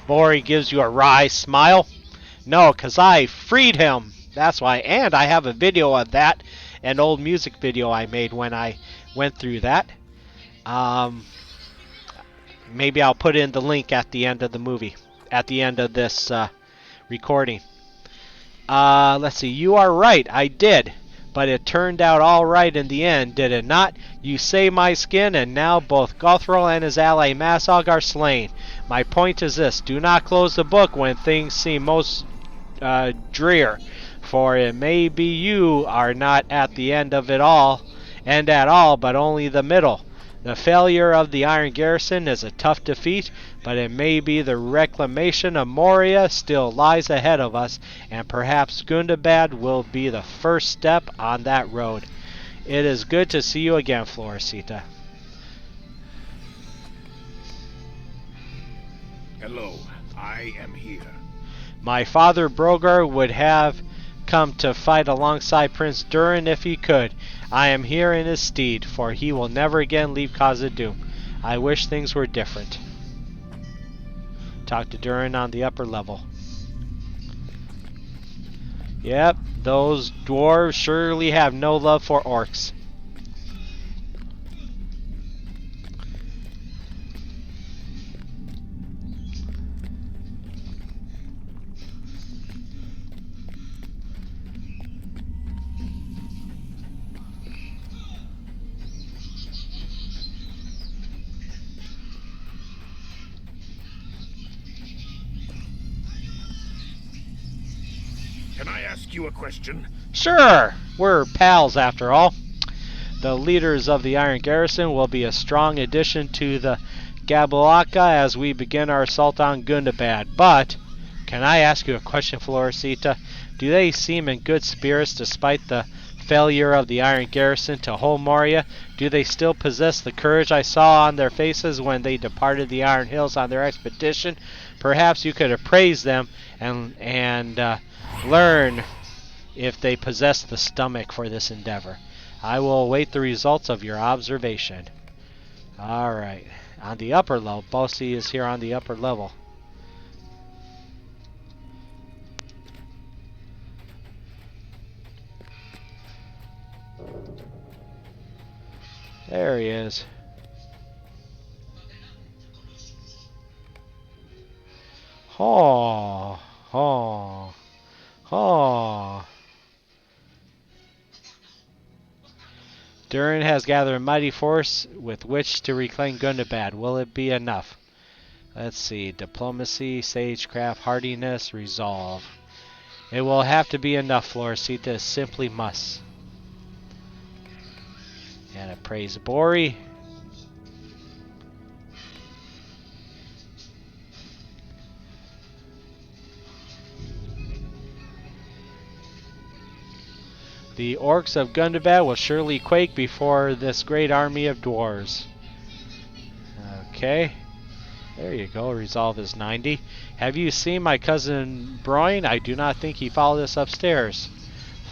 Bori gives you a wry smile. No, 'cause I freed him. That's why. And I have a video of that. An old music video I made when I went through that. Maybe I'll put in the link at the end of the movie. At the end of this recording. Let's see. You are right. I did. But it turned out all right in the end, did it not? You saved my skin, and now both Gothrol and his ally Masog are slain. My point is this. Do not close the book when things seem most drear, for it may be you are not at the end of it all, but only the middle. The failure of the Iron Garrison is a tough defeat, but it may be the reclamation of Moria still lies ahead of us, and perhaps Gundabad will be the first step on that road. It is good to see you again, Floricita. Hello, I am here. My father Brogar would have come to fight alongside Prince Durin if he could. I am here in his stead, for he will never again leave Khazad-dûm. I wish things were different. Talk to Durin on the upper level. Yep, those dwarves surely have no love for orcs. Can I ask you a question? Sure, we're pals after all. The leaders of the Iron Garrison will be a strong addition to the Gabalaka as we begin our assault on Gundabad. But, can I ask you a question, Floricita? Do they seem in good spirits despite the failure of the Iron Garrison to hold Moria? Do they still possess the courage I saw on their faces when they departed the Iron Hills on their expedition? Perhaps you could appraise them and learn if they possess the stomach for this endeavor. I will await the results of your observation. Alright, on the upper level. Bossy is here on the upper level. There he is. Oh, oh, oh. Durin has gathered a mighty force with which to reclaim Gundabad. Will it be enough? Let's see. Diplomacy, sagecraft, hardiness, resolve. It will have to be enough, Floricita. It simply must. And I praise Bori. The orcs of Gundabad will surely quake before this great army of dwarves. Okay. There you go. Resolve is 90. Have you seen my cousin Broin? I do not think he followed us upstairs.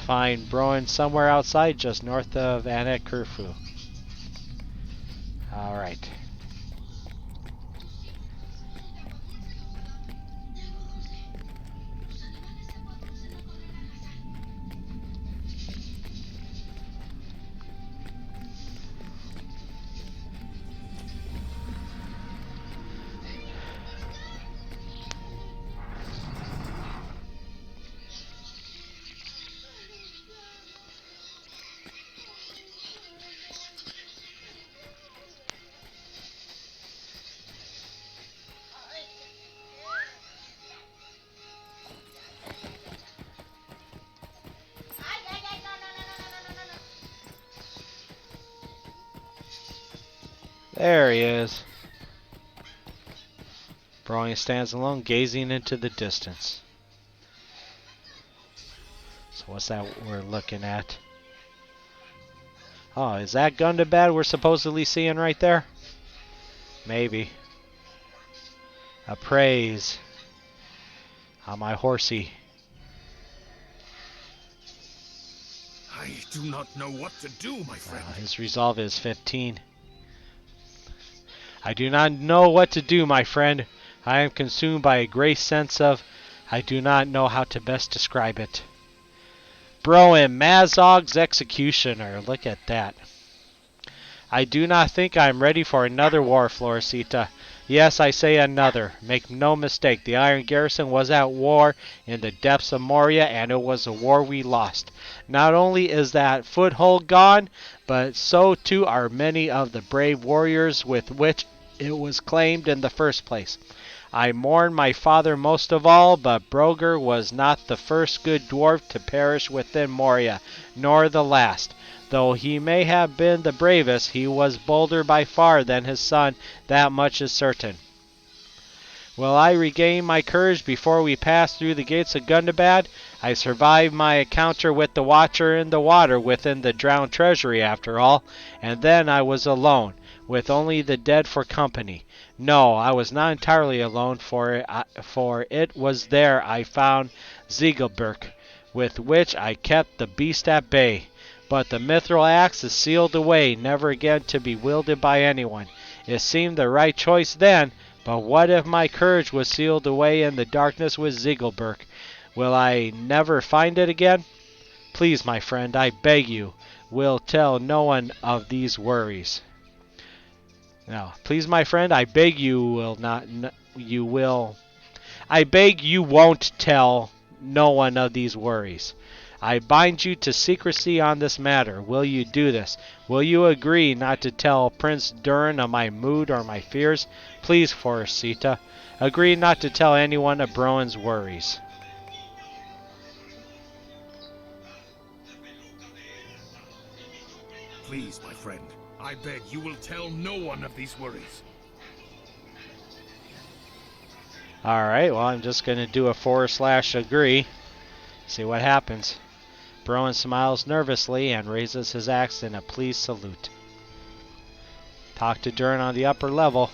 Find Broin somewhere outside, just north of Annak-Khurfu. Alright. There he is. Broin stands alone, gazing into the distance. So what's that we're looking at? Oh, is that Gundabad we're supposedly seeing right there? Maybe. Appraise. On my horsey. I do not know what to do, my friend. His resolve is 15. I do not know what to do, my friend. I am consumed by a great sense of... I do not know how to best describe it. Broin, Mazog's executioner. Look at that. I do not think I am ready for another war, Floricita. Yes, I say another. Make no mistake, the Iron Garrison was at war in the depths of Moria, and it was a war we lost. Not only is that foothold gone, but so too are many of the brave warriors with which it was claimed in the first place. I mourn my father most of all, but Brogar was not the first good dwarf to perish within Moria, nor the last. Though he may have been the bravest, he was bolder by far than his son, that much is certain. Will I regain my courage before we pass through the gates of Gundabad? I survived my encounter with the Watcher in the water within the drowned treasury after all, and then I was alone, with only the dead for company. No, I was not entirely alone, for it was there I found Ziegelberg, with which I kept the beast at bay. But the mithril axe is sealed away, never again to be wielded by anyone. It seemed the right choice then, but what if my courage was sealed away in the darkness with Ziegelberg? Will I never find it again? Please, my friend, I beg you, will tell no one of these worries. Now, please, my friend, I beg you will not. You will. I beg you won't tell no one of these worries. I bind you to secrecy on this matter. Will you do this? Will you agree not to tell Prince Durin of my mood or my fears? Please, Forcita, agree not to tell anyone of Browen's worries. Please, my friend, I beg you will tell no one of these worries. Alright, well, I'm just going to do a /agree. See what happens. Browen smiles nervously and raises his axe in a pleased salute. Talk to Durin on the upper level.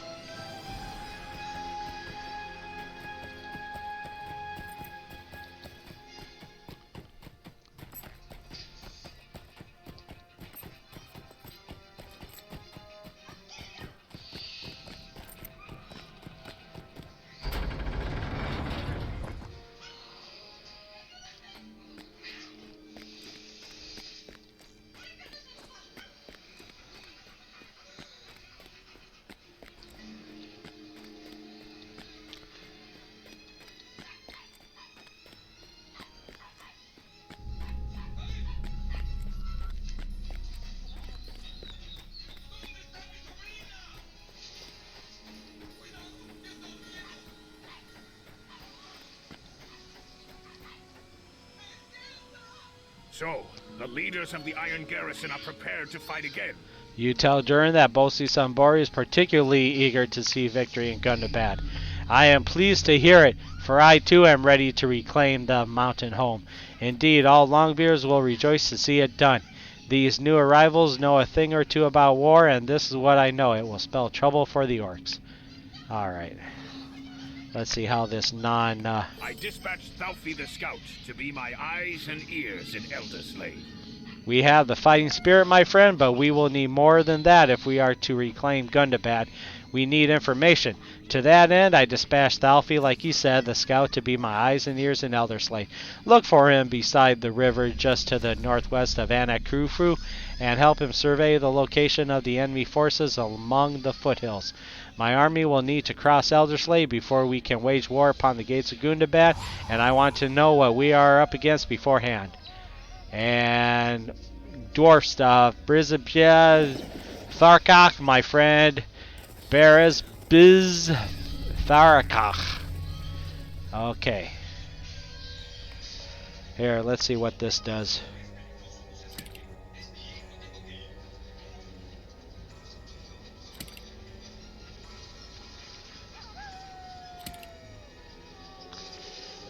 So, the leaders of the Iron Garrison are prepared to fight again. You tell Durin that Bosi Sambori is particularly eager to see victory in Gundabad. I am pleased to hear it, for I too am ready to reclaim the mountain home. Indeed, all Longbeards will rejoice to see it done. These new arrivals know a thing or two about war, and this is what I know. It will spell trouble for the orcs. Alright. Let's see how this I dispatched Thalfi the Scout to be my eyes and ears in Elderslave. We have the fighting spirit, my friend, but we will need more than that if we are to reclaim Gundabad. We need information. To that end, I dispatched Thalfi, like he said, the scout, to be my eyes and ears in Elderslave. Look for him beside the river just to the northwest of Annak-Khurfu, and help him survey the location of the enemy forces among the foothills. My army will need to cross Elderslave before we can wage war upon the gates of Gundabad, and I want to know what we are up against beforehand. And dwarf stuff. Brizabia Tharkach, my friend. Beres Biz Tharakach. Okay. Here, let's see what this does.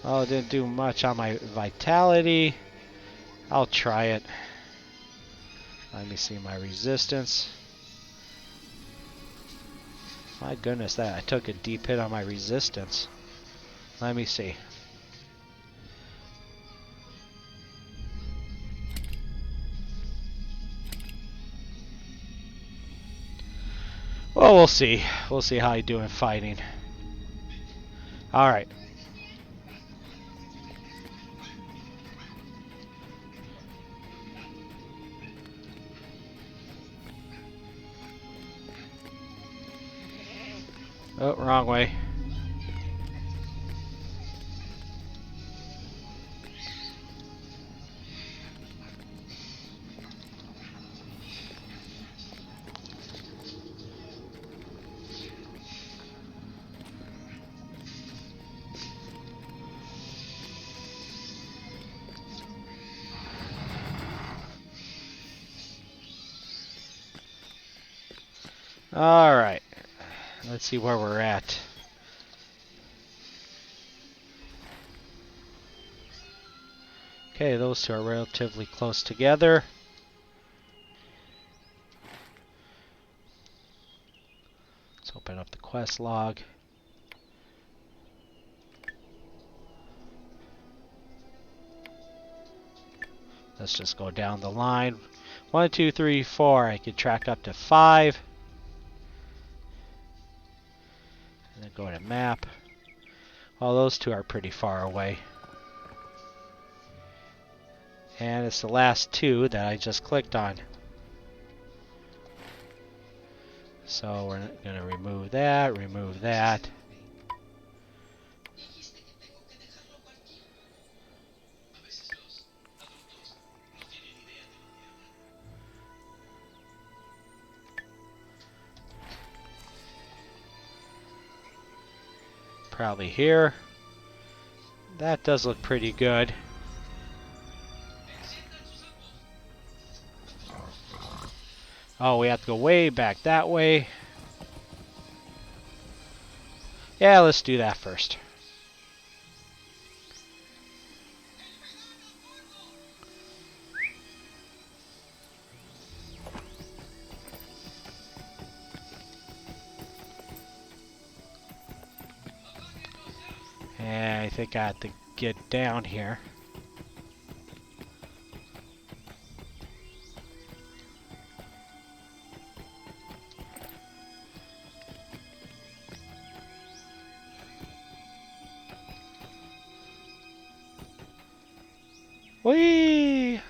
Oh, it didn't do much on my vitality. I'll try it. Let me see my resistance. My goodness, that I took a deep hit on my resistance. Let me see. Well, we'll see. We'll see how I do in fighting. Alright. Oh, wrong way. All right. Let's see where we're at. Okay, those two are relatively close together. Let's open up the quest log. Let's just go down the line. 1, 2, 3, 4. I can track up to 5. And then go to map. Well, those two are pretty far away. And it's the last two that I just clicked on. So we're going to remove that, remove that. Probably here. That does look pretty good. Oh, we have to go way back that way. Yeah, let's do that first. And I think I have to get down here. Whee!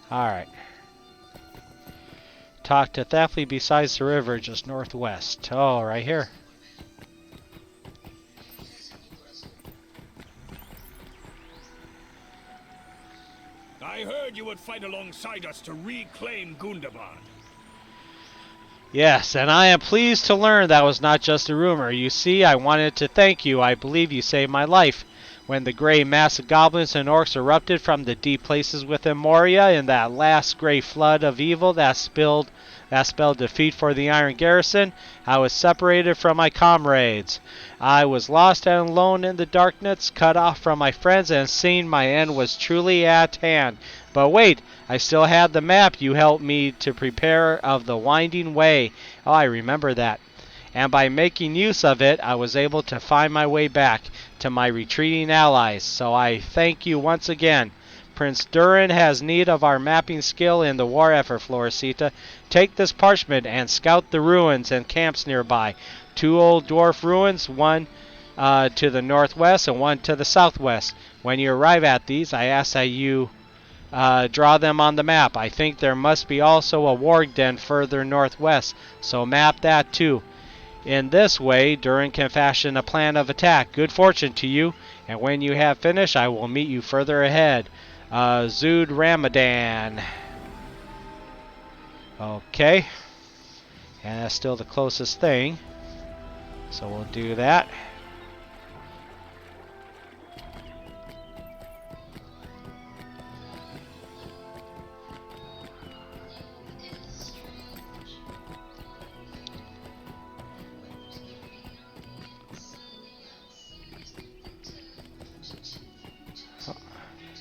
Alright. Talk to Thafley besides the river just northwest. Oh, right here. I heard you would fight alongside us to reclaim Gundabad. Yes, and I am pleased to learn that was not just a rumor. You see, I wanted to thank you. I believe you saved my life. When the grey mass of goblins and orcs erupted from the deep places within Moria in that last grey flood of evil that spelled defeat for the Iron Garrison, I was separated from my comrades. I was lost and alone in the darkness, cut off from my friends, and seeing my end was truly at hand. But wait, I still had the map you helped me to prepare of the winding way. Oh, I remember that. And by making use of it, I was able to find my way back to my retreating allies. So I thank you once again. Prince Durin has need of our mapping skill in the war effort, Floresita. Take this parchment and scout the ruins and camps nearby. 2 old dwarf ruins, one to the northwest and one to the southwest. When you arrive at these, I ask that you draw them on the map. I think there must be also a warg den further northwest, so map that too. In this way, Durin can fashion a plan of attack. Good fortune to you, and when you have finished, I will meet you further ahead. Zudramdan. Okay. And that's still the closest thing. So we'll do that.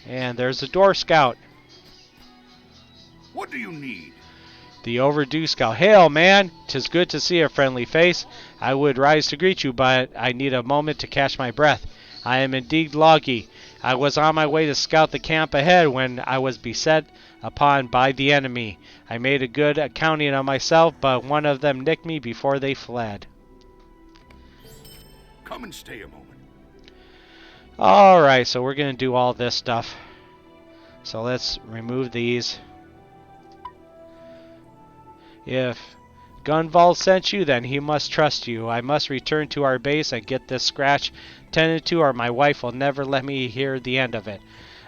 And there's the door scout. What do you need? The overdue scout. Hail, man! 'Tis good to see a friendly face. I would rise to greet you, but I need a moment to catch my breath. I am indeed Logi. I was on my way to scout the camp ahead when I was beset upon by the enemy. I made a good accounting of myself, but one of them nicked me before they fled. Come and stay a moment. Alright, so we're going to do all this stuff. So let's remove these. If Gunvald sent you, then he must trust you. I must return to our base and get this scratch tended to, or my wife will never let me hear the end of it.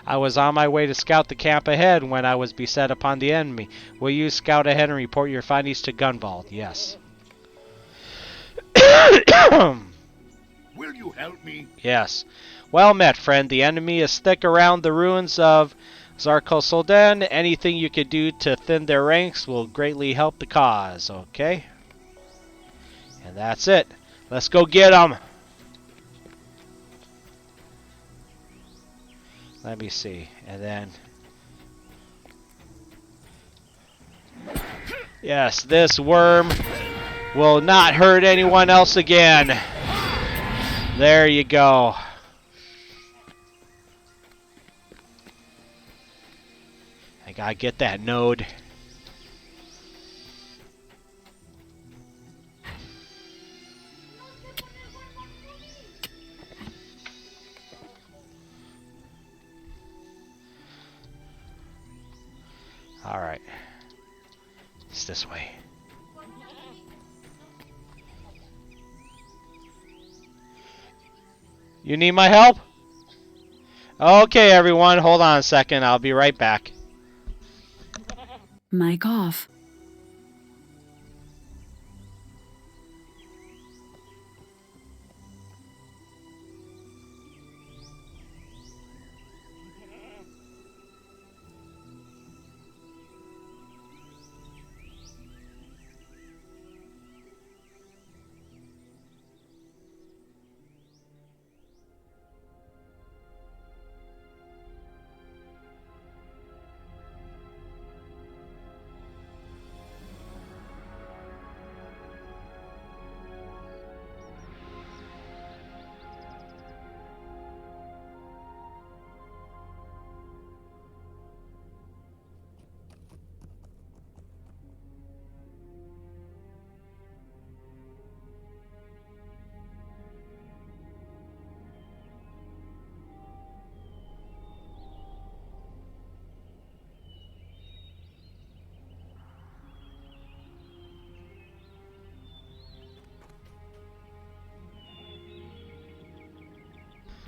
I was on my way to scout the camp ahead when I was beset upon the enemy. Will you scout ahead and report your findings to Gunvald? Yes. Will you help me? Yes. Well met, friend. The enemy is thick around the ruins of Zarkul-sulun. Anything you could do to thin their ranks will greatly help the cause. Okay? And that's it. Let's go get them. Let me see. And then... Yes, this worm will not hurt anyone else again. There you go. I gotta get that node. Alright. It's this way. You need my help? Okay, everyone, hold on a second. I'll be right back. Mic off.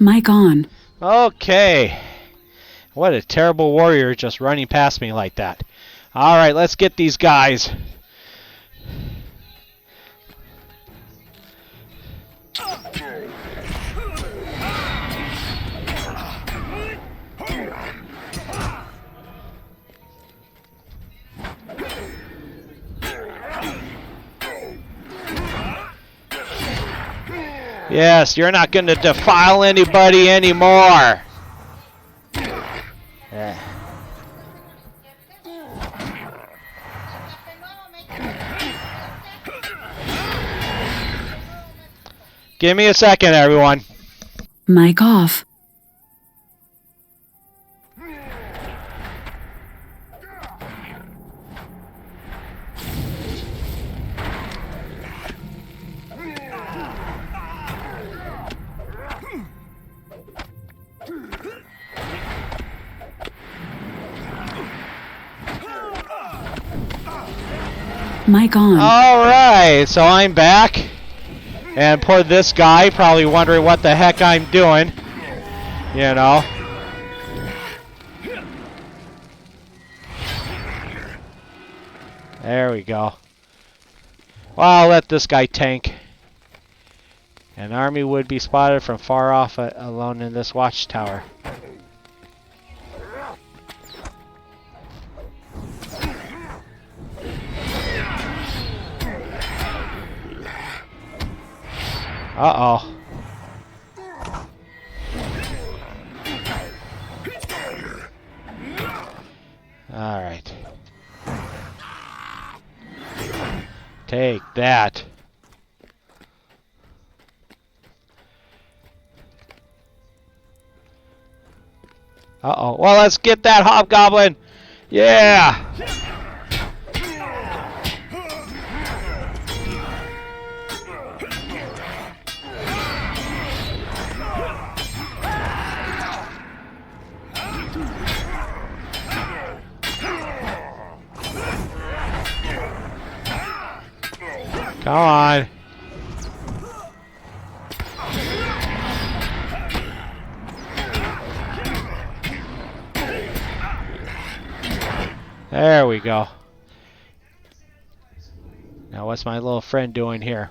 Mic on. Okay. What a terrible warrior just running past me like that. Alright, let's get these guys. Yes, you're not going to defile anybody anymore. Yeah. Give me a second, everyone. Mic off. Mic on. Alright, so I'm back. And poor this guy, probably wondering what the heck I'm doing. You know. There we go. Well, I'll let this guy tank. An army would be spotted from far off alone in this watchtower. Uh-oh. All right. Take that. Uh-oh. Well, let's get that hobgoblin. Yeah. Come on. There we go. Now what's my little friend doing here?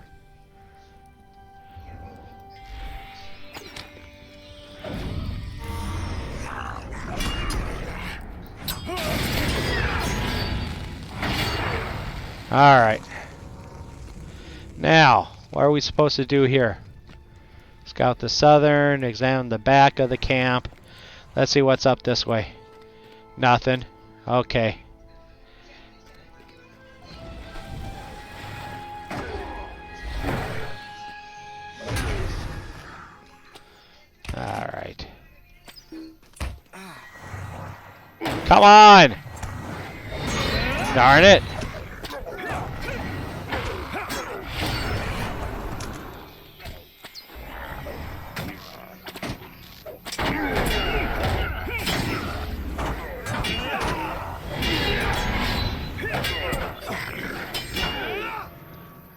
All right. Now, what are we supposed to do here? Scout the southern, examine the back of the camp. Let's see what's up this way. Nothing. Okay. Alright. Come on! Darn it!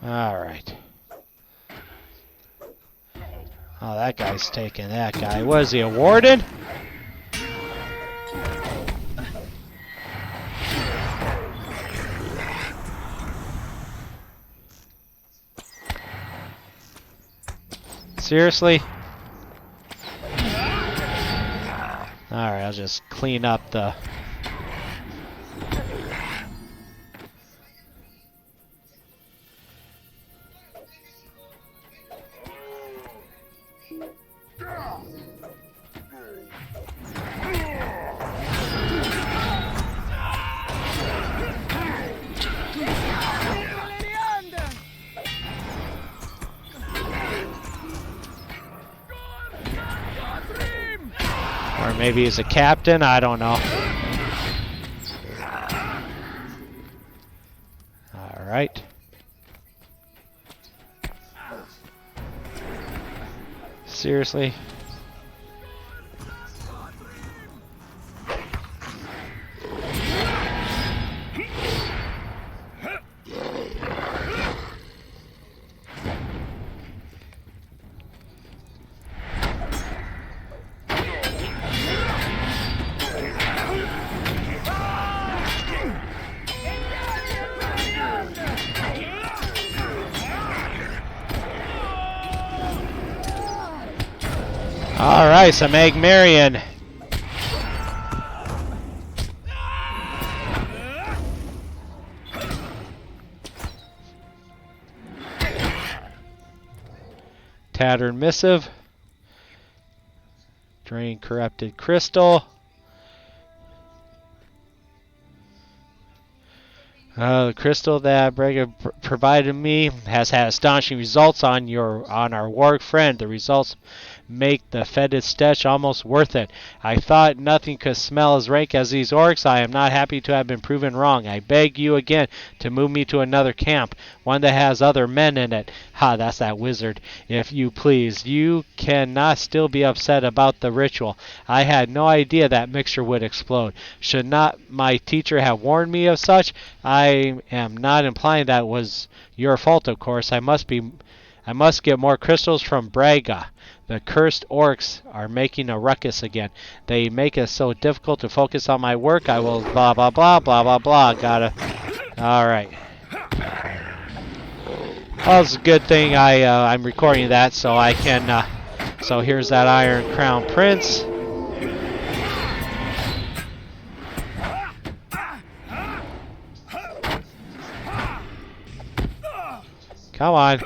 Alright. Oh, that guy's taking that guy. Was he a warden? Seriously? Alright, I'll just clean up the... Or maybe he's a captain, I don't know. Alright. Seriously? Alright, some Agmarian. Tattered Missive. Drain Corrupted Crystal. The crystal that Brega provided me has had astonishing results on our warg friend. The results make the fetid stench almost worth it. I thought nothing could smell as rank as these orcs. I am not happy to have been proven wrong. I beg you again to move me to another camp, one that has other men in it. Ha, that's that wizard. If you please, you cannot still be upset about the ritual. I had no idea that mixture would explode. Should not my teacher have warned me of such? I am not implying that was your fault, of course. I must get more crystals from Braga. The cursed orcs are making a ruckus again. They make it so difficult to focus on my work. I will blah blah blah blah blah blah. Alright. Well, it's a good thing I'm recording that so I can so here's that Iron Crown Prince. Come on.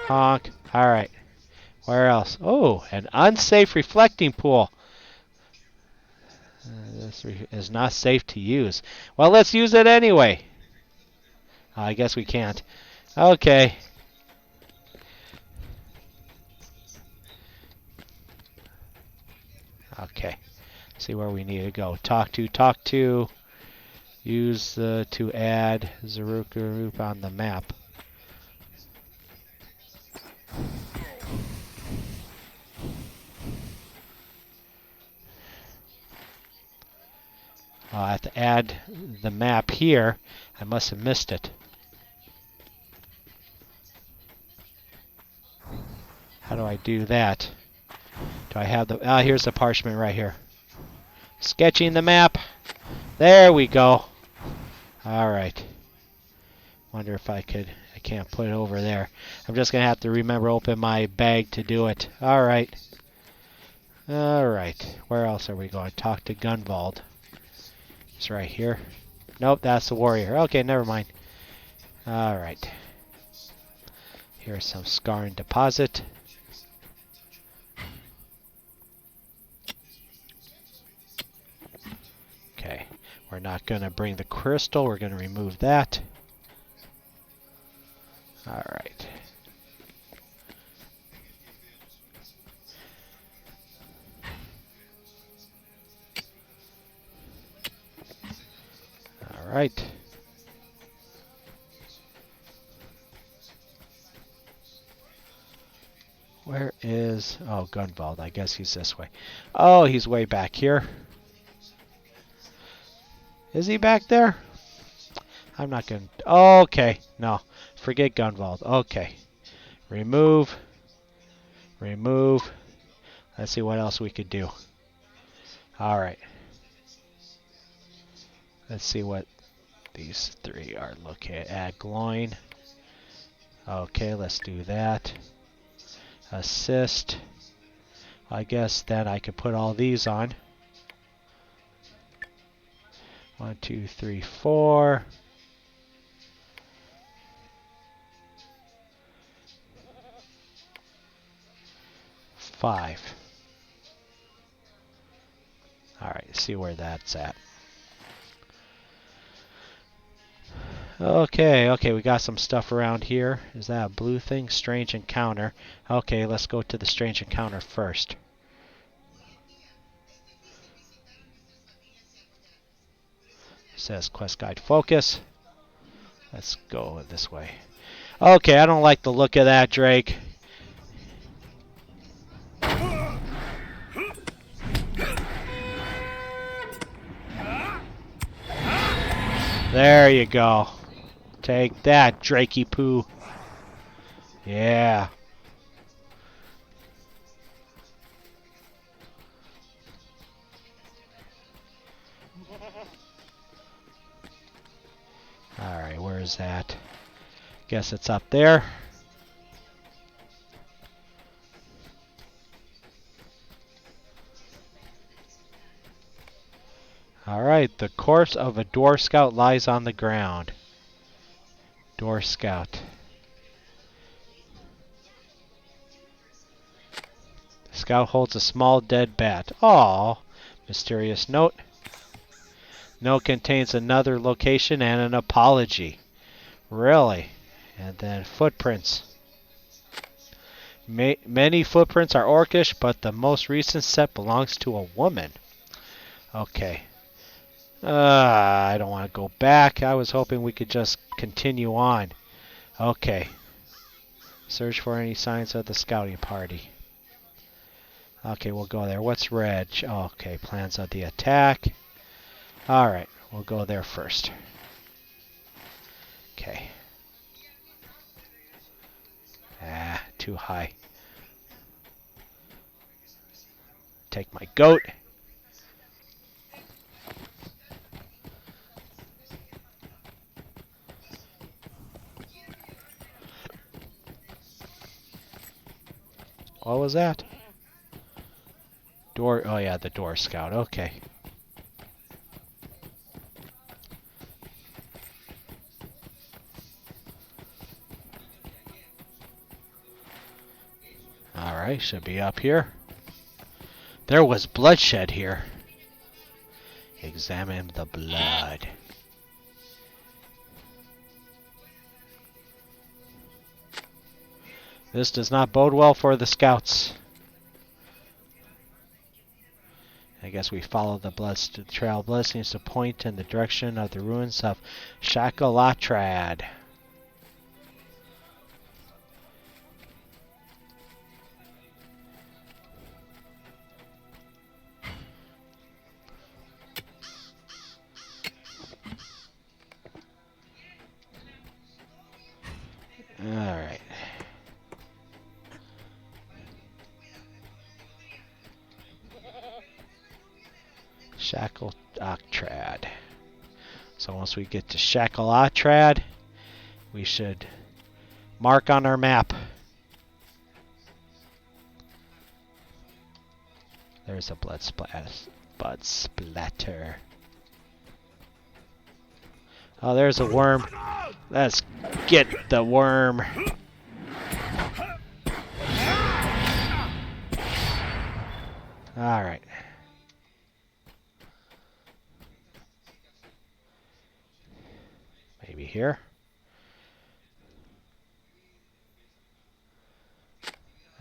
Honk. Alright. Where else? Oh, an unsafe reflecting pool. This is not safe to use. Well, let's use it anyway. I guess we can't. Okay. Okay. See where we need to go. Talk to. Use to add Zarkul-sulun on the map. I have to add the map here. I must have missed it. How do I do that? Do I have the... here's the parchment right here. Sketching the map. There we go. Alright. Wonder if I could... I can't put it over there. I'm just going to have to remember to open my bag to do it. Alright. Alright. Where else are we going? Talk to Gunvald. It's right here. Nope, that's the warrior. Okay, never mind. Alright. Here's some scar and deposit. We're not going to bring the crystal. We're going to remove that. Alright. Alright. Where is... Oh, Gunvald. I guess he's this way. Oh, he's way back here. Is he back there? I'm not going to... Okay. No. Forget Gunvald. Okay. Remove. Remove. Let's see what else we could do. Alright. Let's see what these three are looking at. Add gloin. Okay, let's do that. Assist. I guess then I could put all these on. 1, 2, 3, 4. 5. Alright, see where that's at. Okay, we got some stuff around here. Is that a blue thing? Strange encounter. Okay, let's go to the strange encounter first. It says quest guide focus. Let's go this way. Okay, I don't like the look of that, Drake. There you go. Take that, Drakey poo. Yeah. Alright, where is that? Guess it's up there. Alright, the corpse of a dwarf scout lies on the ground. Dwarf scout. The scout holds a small dead bat. Aww. Mysterious note. Note contains another location and an apology. Really? And then footprints. Many footprints are orcish, but the most recent set belongs to a woman. Okay. I don't want to go back. I was hoping we could just continue on. Okay. Search for any signs of the scouting party. Okay, we'll go there. What's red? Okay, plans of the attack. Alright, we'll go there first. Okay. Too high. Take my goat. What was that? Door. Oh yeah, the door scout. Okay. Alright, should be up here. There was bloodshed here. Examine the blood. This does not bode well for the scouts. I guess we follow the trail. Blood seems to point in the direction of the ruins of Shakal-Atrad. Alright. Shakal-Atrad. So once we get to Shakal-Atrad, we should mark on our map. There's a blood splatter. Oh, there's a worm. Let's get the worm. Alright. Maybe here.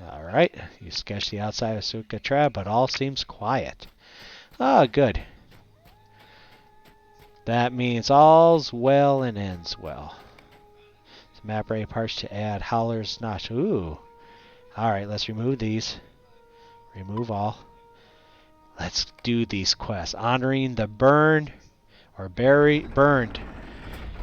Alright, you sketch the outside of Shakal-Atrad, but all seems quiet. Ah, good. That means all's well and ends well. This map ready parts to add howlers notch. Ooh. Alright, let's remove these. Remove all. Let's do these quests. Honoring the burned or burned.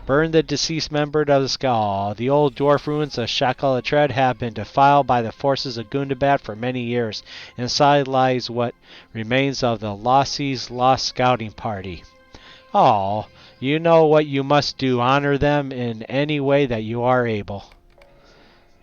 Burn the deceased member of the skull. The old dwarf ruins of Shakal-Atrad have been defiled by the forces of Gundabad for many years. Inside lies what remains of the Lossie's lost scouting party. Oh, you know what you must do. Honor them in any way that you are able.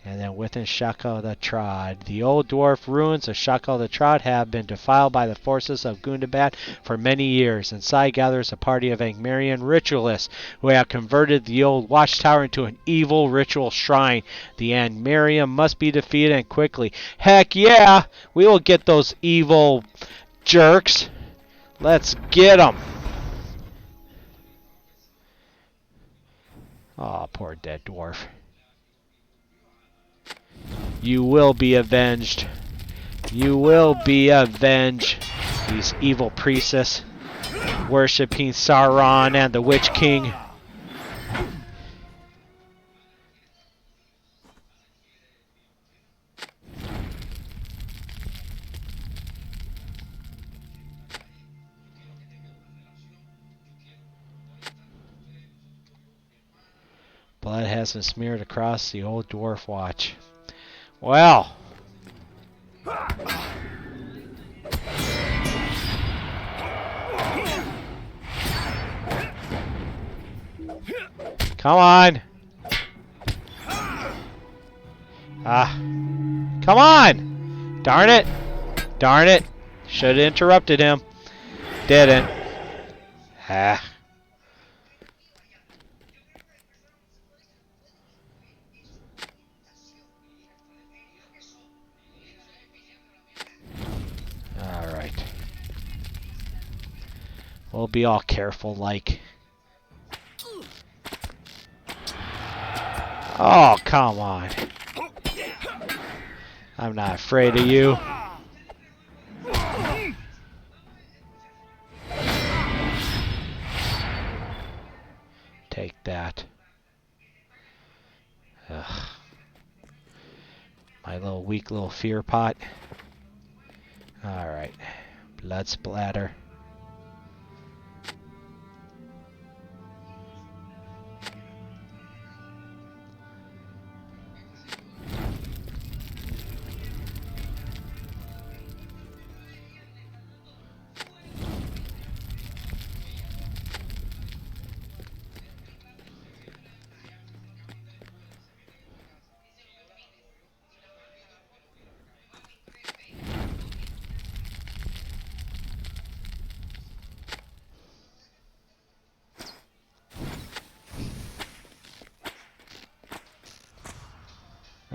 And then within Shakal-Atrad, the old dwarf ruins of Shakal-Atrad have been defiled by the forces of Gundabad for many years. Inside gathers a party of Angmarian ritualists who have converted the old watchtower into an evil ritual shrine. The Angmarian must be defeated and quickly. Heck yeah! We will get those evil jerks. Let's get them. Oh, poor dead dwarf. You will be avenged. You will be avenged. These evil priestess worshipping Sauron and the Witch King. Blood has been smeared across the old dwarf watch. Well. Come on. Come on. Darn it. Darn it. Should have interrupted him. Didn't. Alright. We'll be all careful like. Oh, come on. I'm not afraid of you. Take that. Ugh. My little weak little fear pot. Alright. Blood splatter.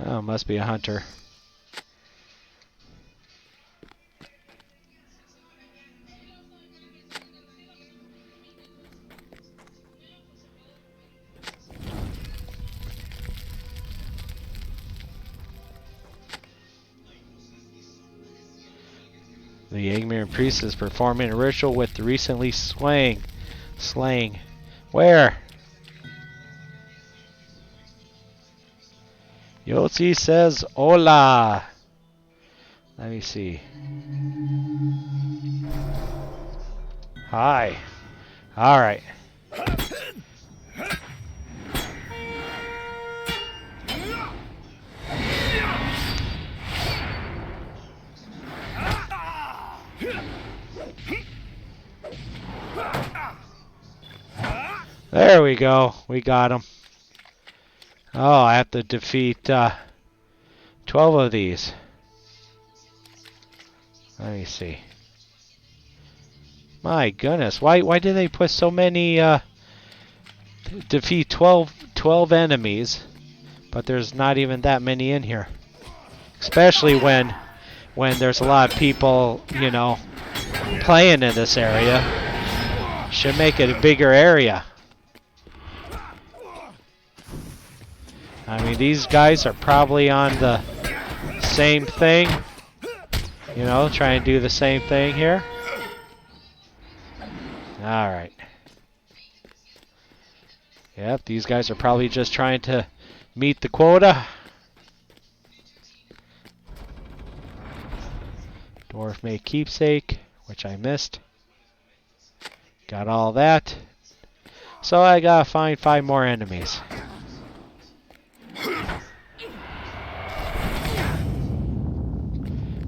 Oh, must be a hunter. The Angmar priest is performing a ritual with the recently slain. Where? Yotzi says hola. Let me see. Hi. Alright. There we go. We got him. Oh, I have to defeat 12 of these. Let me see. My goodness, why did they put so many defeat 12 enemies, but there's not even that many in here. Especially when there's a lot of people, you know, playing in this area. Should make it a bigger area. I mean, these guys are probably on the same thing. You know, try and do the same thing here. Alright. Yep, these guys are probably just trying to meet the quota. Dwarf made keepsake, which I missed. Got all that. So I gotta find 5 more enemies.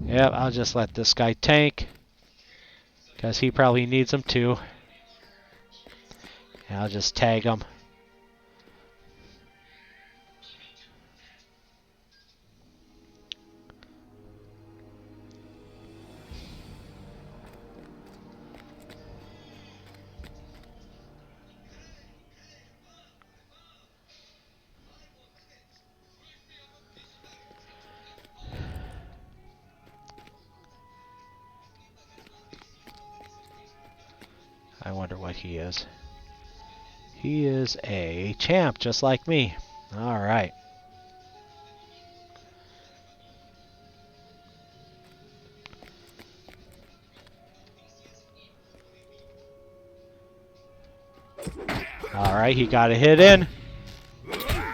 Yep, I'll just let this guy tank, because he probably needs them too. And I'll just tag him. I wonder what he is. He is a champ, just like me. Alright. Alright, he got a hit in.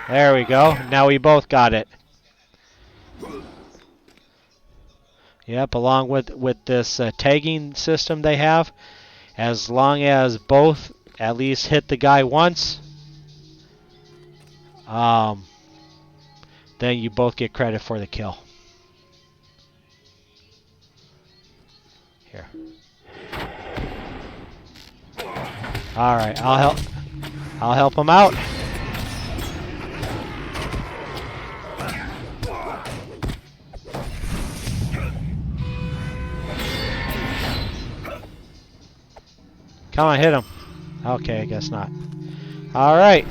There we go. Now we both got it. Yep, along with this tagging system they have, as long as both at least hit the guy once, then you both get credit for the kill. Here. Alright, I'll help him out. Come on, hit him. Okay, I guess not. Alright.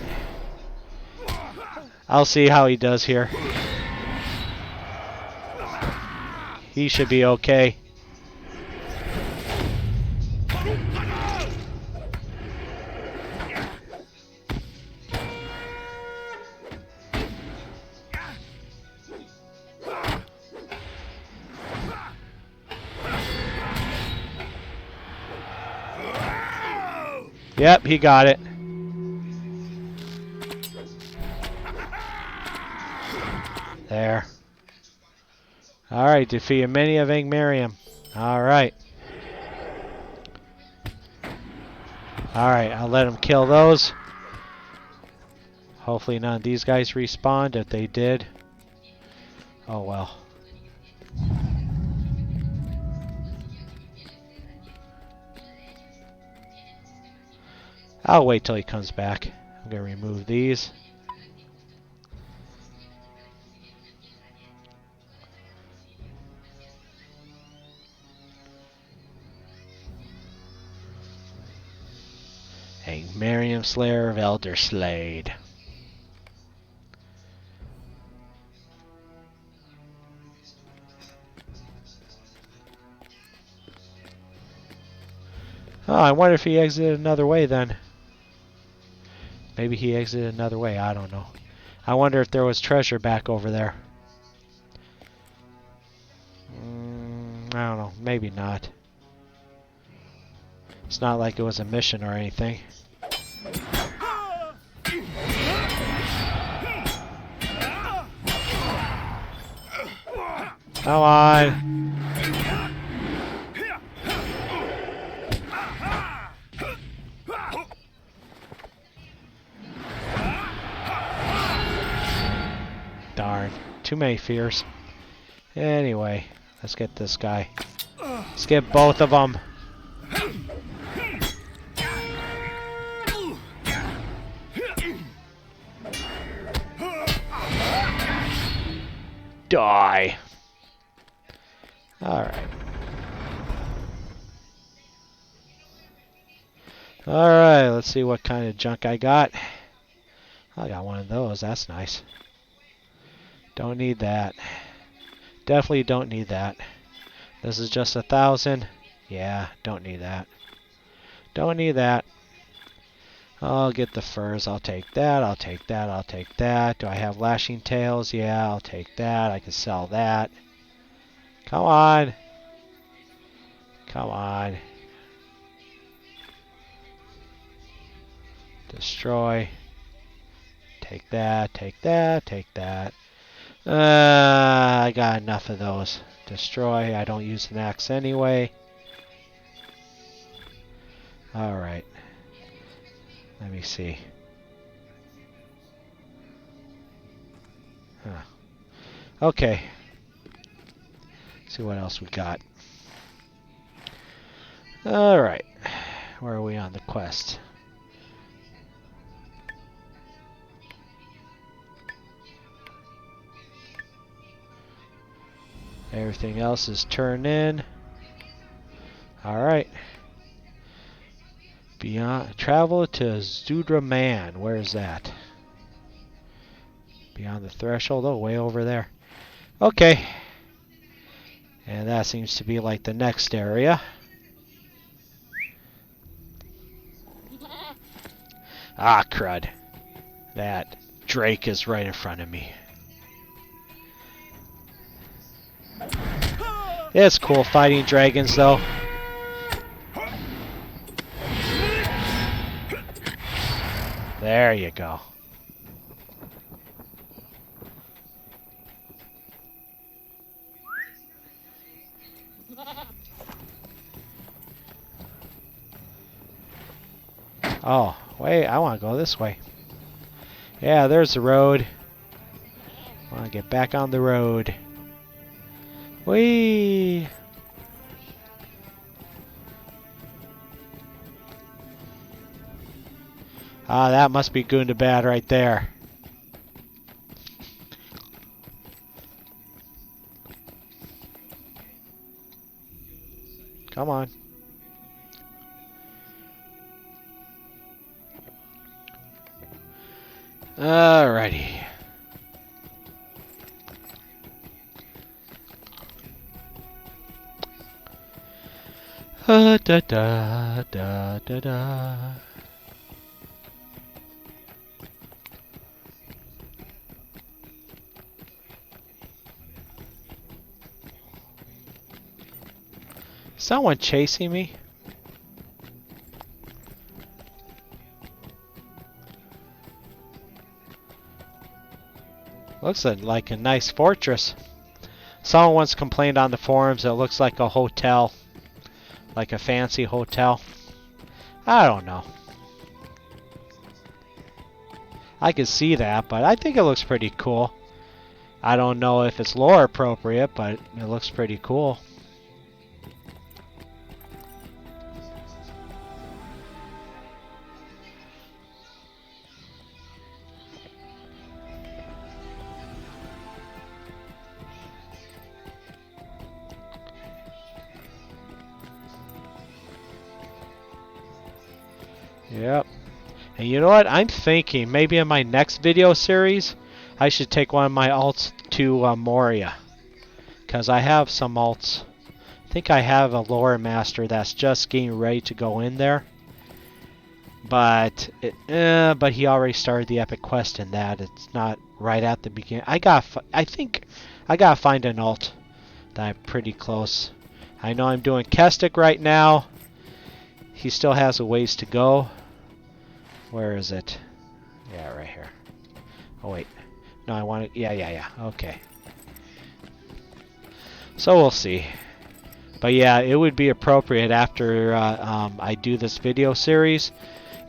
I'll see how he does here. He should be okay. Yep, he got it. There. Alright, defeated many of Angmarium. Alright. Alright, I'll let him kill those. Hopefully none of these guys respawned. If they did, oh well. I'll wait till he comes back. I'm going to remove these. Angmarium Slayer of Elder Slade. Oh, I wonder if he exited another way then. Maybe he exited another way, I don't know. I wonder if there was treasure back over there. I don't know, maybe not. It's not like it was a mission or anything. Come on! Darn, too many fears. Anyway, let's get this guy. Let's get both of them. Die. Alright. Alright, let's see what kind of junk I got. I got one of those, that's nice. Don't need that. Definitely don't need that. This is just 1,000. Yeah, don't need that. Don't need that. I'll get the furs. I'll take that. I'll take that. I'll take that. Do I have lashing tails? Yeah, I'll take that. I can sell that. Come on. Come on. Destroy. Take that. Take that. Take that. I got enough of those. Destroy. I don't use an axe anyway. Alright. Let me see. Huh. Okay. See what else we got. Alright. Where are we on the quest? Everything else is turned in. Alright. Beyond travel to Zudramdan. Where is that? Beyond the threshold. Oh, way over there. Okay. And that seems to be like the next area. Ah, crud. That Drake is right in front of me. It's cool fighting dragons, though. There you go. Oh, wait, I want to go this way. Yeah, there's the road. I want to get back on the road. Whee! Ah, that must be Gundabad right there. Come on. Alrighty. Da da da da da. Someone chasing me? Looks like a nice fortress. Someone once complained on the forums it looks like a hotel. Like a fancy hotel. I don't know. I can see that, but I think it looks pretty cool. I don't know if it's lore appropriate, but it looks pretty cool. Yep. And you know what? I'm thinking maybe in my next video series, I should take one of my alts to Moria. Because I have some alts. I think I have a lore master that's just getting ready to go in there. But he already started the epic quest in that. It's not right at the beginning. I think I gotta find an alt that I'm pretty close. I know I'm doing Kestic right now. He still has a ways to go. Where is it? Yeah, right here. Oh wait. No, I want it. Yeah. Okay. So we'll see. But yeah, it would be appropriate after I do this video series.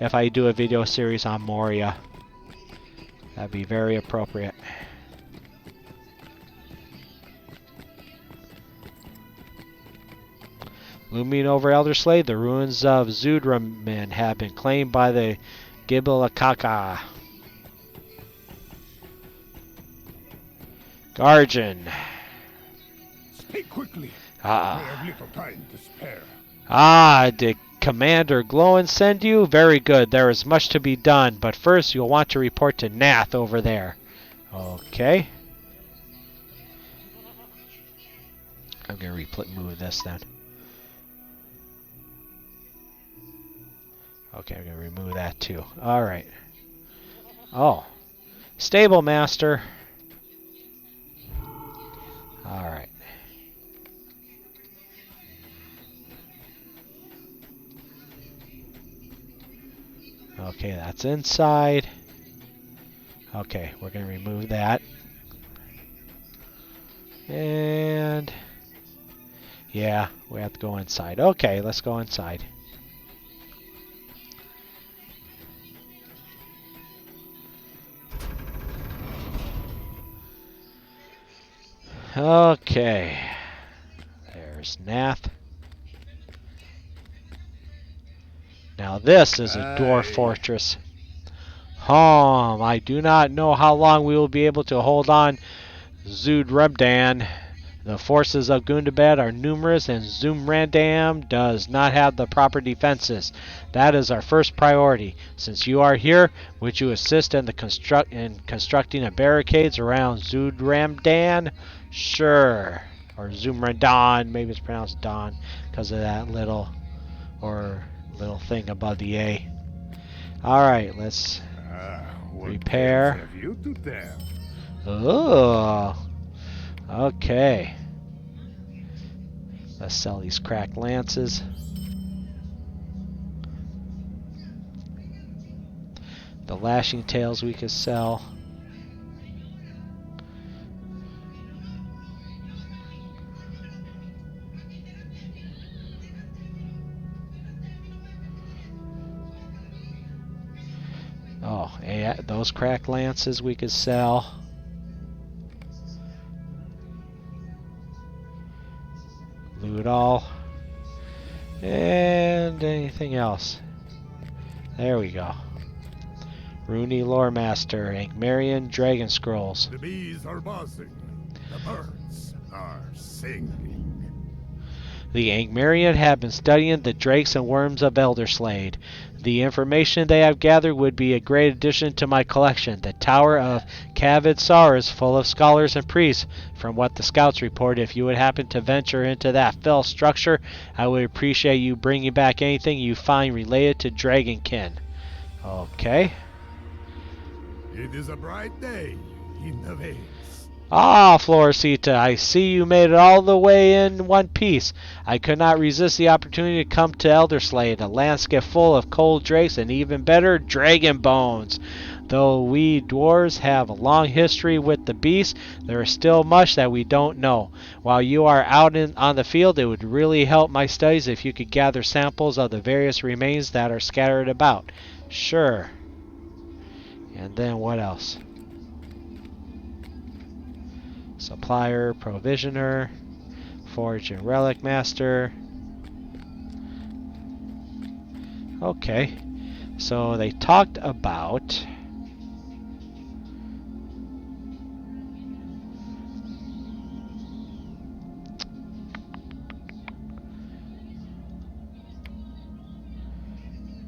If I do a video series on Moria, that'd be very appropriate. Looming over Elderslade, the ruins of Zudramdan have been claimed by the Gibilakaka. Guardian. Speak quickly. We Ah. have little time to spare. Ah, did Commander Glowin send you? Very good. There is much to be done, but first you'll want to report to Nath over there. Okay. I'm going to move this then. Okay, I'm going to remove that too. Alright. Oh. Stable master. Alright. Okay, that's inside. Okay, we're going to remove that. And yeah, we have to go inside. Okay, let's go inside. Okay. There's Nath. Now this is a dwarf fortress. I do not know how long we will be able to hold on Zudramdan. The forces of Gundabad are numerous and Zumrandam does not have the proper defenses. That is our first priority. Since you are here, would you assist in constructing a barricades around Zudramdan? Sure. Or Zumrandan, maybe it's pronounced Don because of that little thing above the A. Alright, let's repair. Have you to tell? Oh, okay. Let's sell these cracked lances. The lashing tails we could sell. Oh, yeah, those cracked lances we could sell. Loot all. And anything else. There we go. Rooney Lore Master, Angmarian Dragon Scrolls. The bees are buzzing. The birds are singing. The Angmarian have been studying the drakes and worms of Elderslade. The information they have gathered would be a great addition to my collection. The Tower of Caivad Sar is full of scholars and priests. From what the scouts report, if you would happen to venture into that fell structure, I would appreciate you bringing back anything you find related to Dragonkin. Okay. It is a bright day in the vales. Ah, Floricita, I see you made it all the way in one piece. I could not resist the opportunity to come to Elderslade, a landscape full of cold drakes and even better, dragon bones. Though we dwarves have a long history with the beast, there is still much that we don't know. While you are out on the field, it would really help my studies if you could gather samples of the various remains that are scattered about. Sure. And then what else? Supplier, Provisioner, Forge and Relic Master. Okay, so they talked about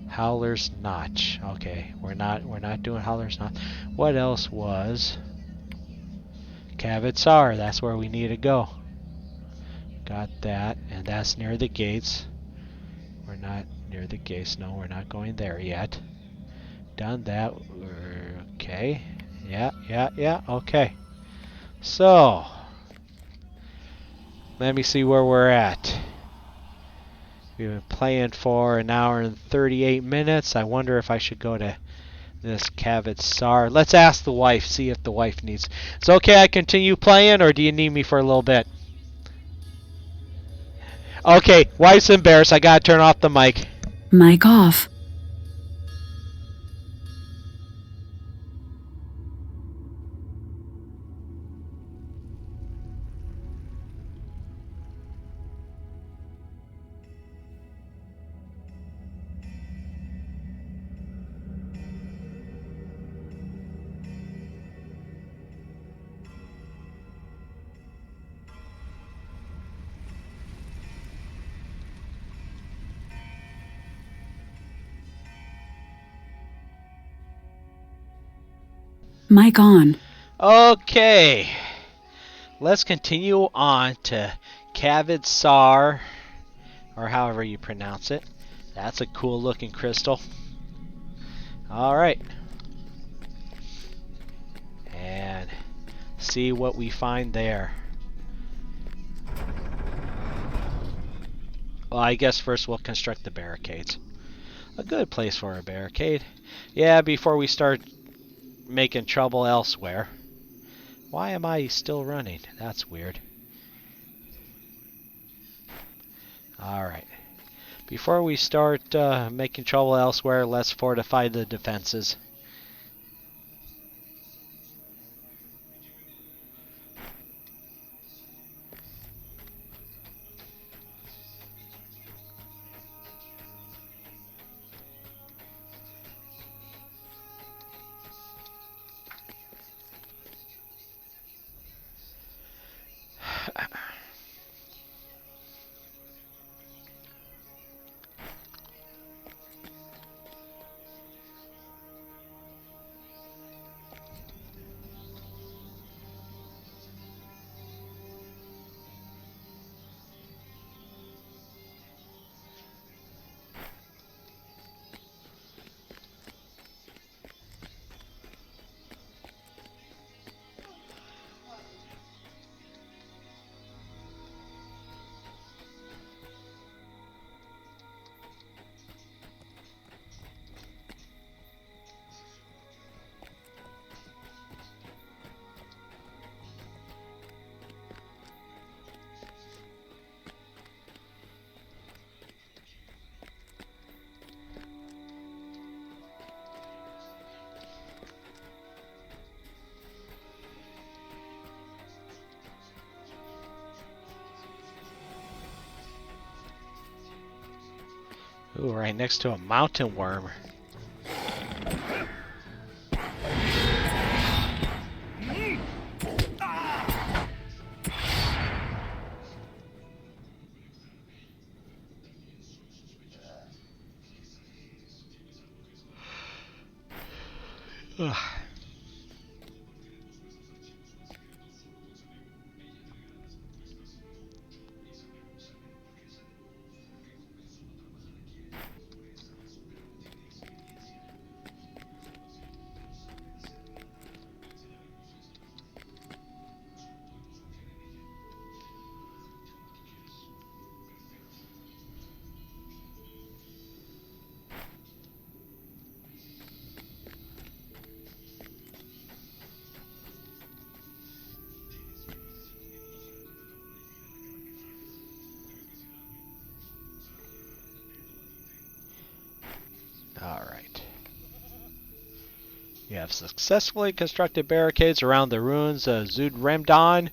Howler's Notch. Okay, we're not doing Howler's Notch. What else was Caivad Sar? That's where we need to go. Got that, and that's near the gates. We're not near the gates. No, we're not going there yet. Done that. Okay. Yeah. Okay. So, let me see where we're at. We've been playing for an hour and 38 minutes. I wonder if I should go to this Caivad Sar. Let's ask the wife, see if the wife needs. It's okay I continue playing, or do you need me for a little bit? Okay, wife's embarrassed. I gotta turn off the mic. Mic off. Mic on. Okay, let's continue on to Caivad Sar, or however you pronounce it. That's a cool looking crystal. Alright. And see what we find there. Well, I guess first we'll construct the barricades. A good place for a barricade. Yeah, before we start making trouble elsewhere. Why am I still running? That's weird. Alright. Before we start making trouble elsewhere, let's fortify the defenses. Ooh, right next to a mountain worm. Ugh. Alright. You have successfully constructed barricades around the ruins of Zudramdan.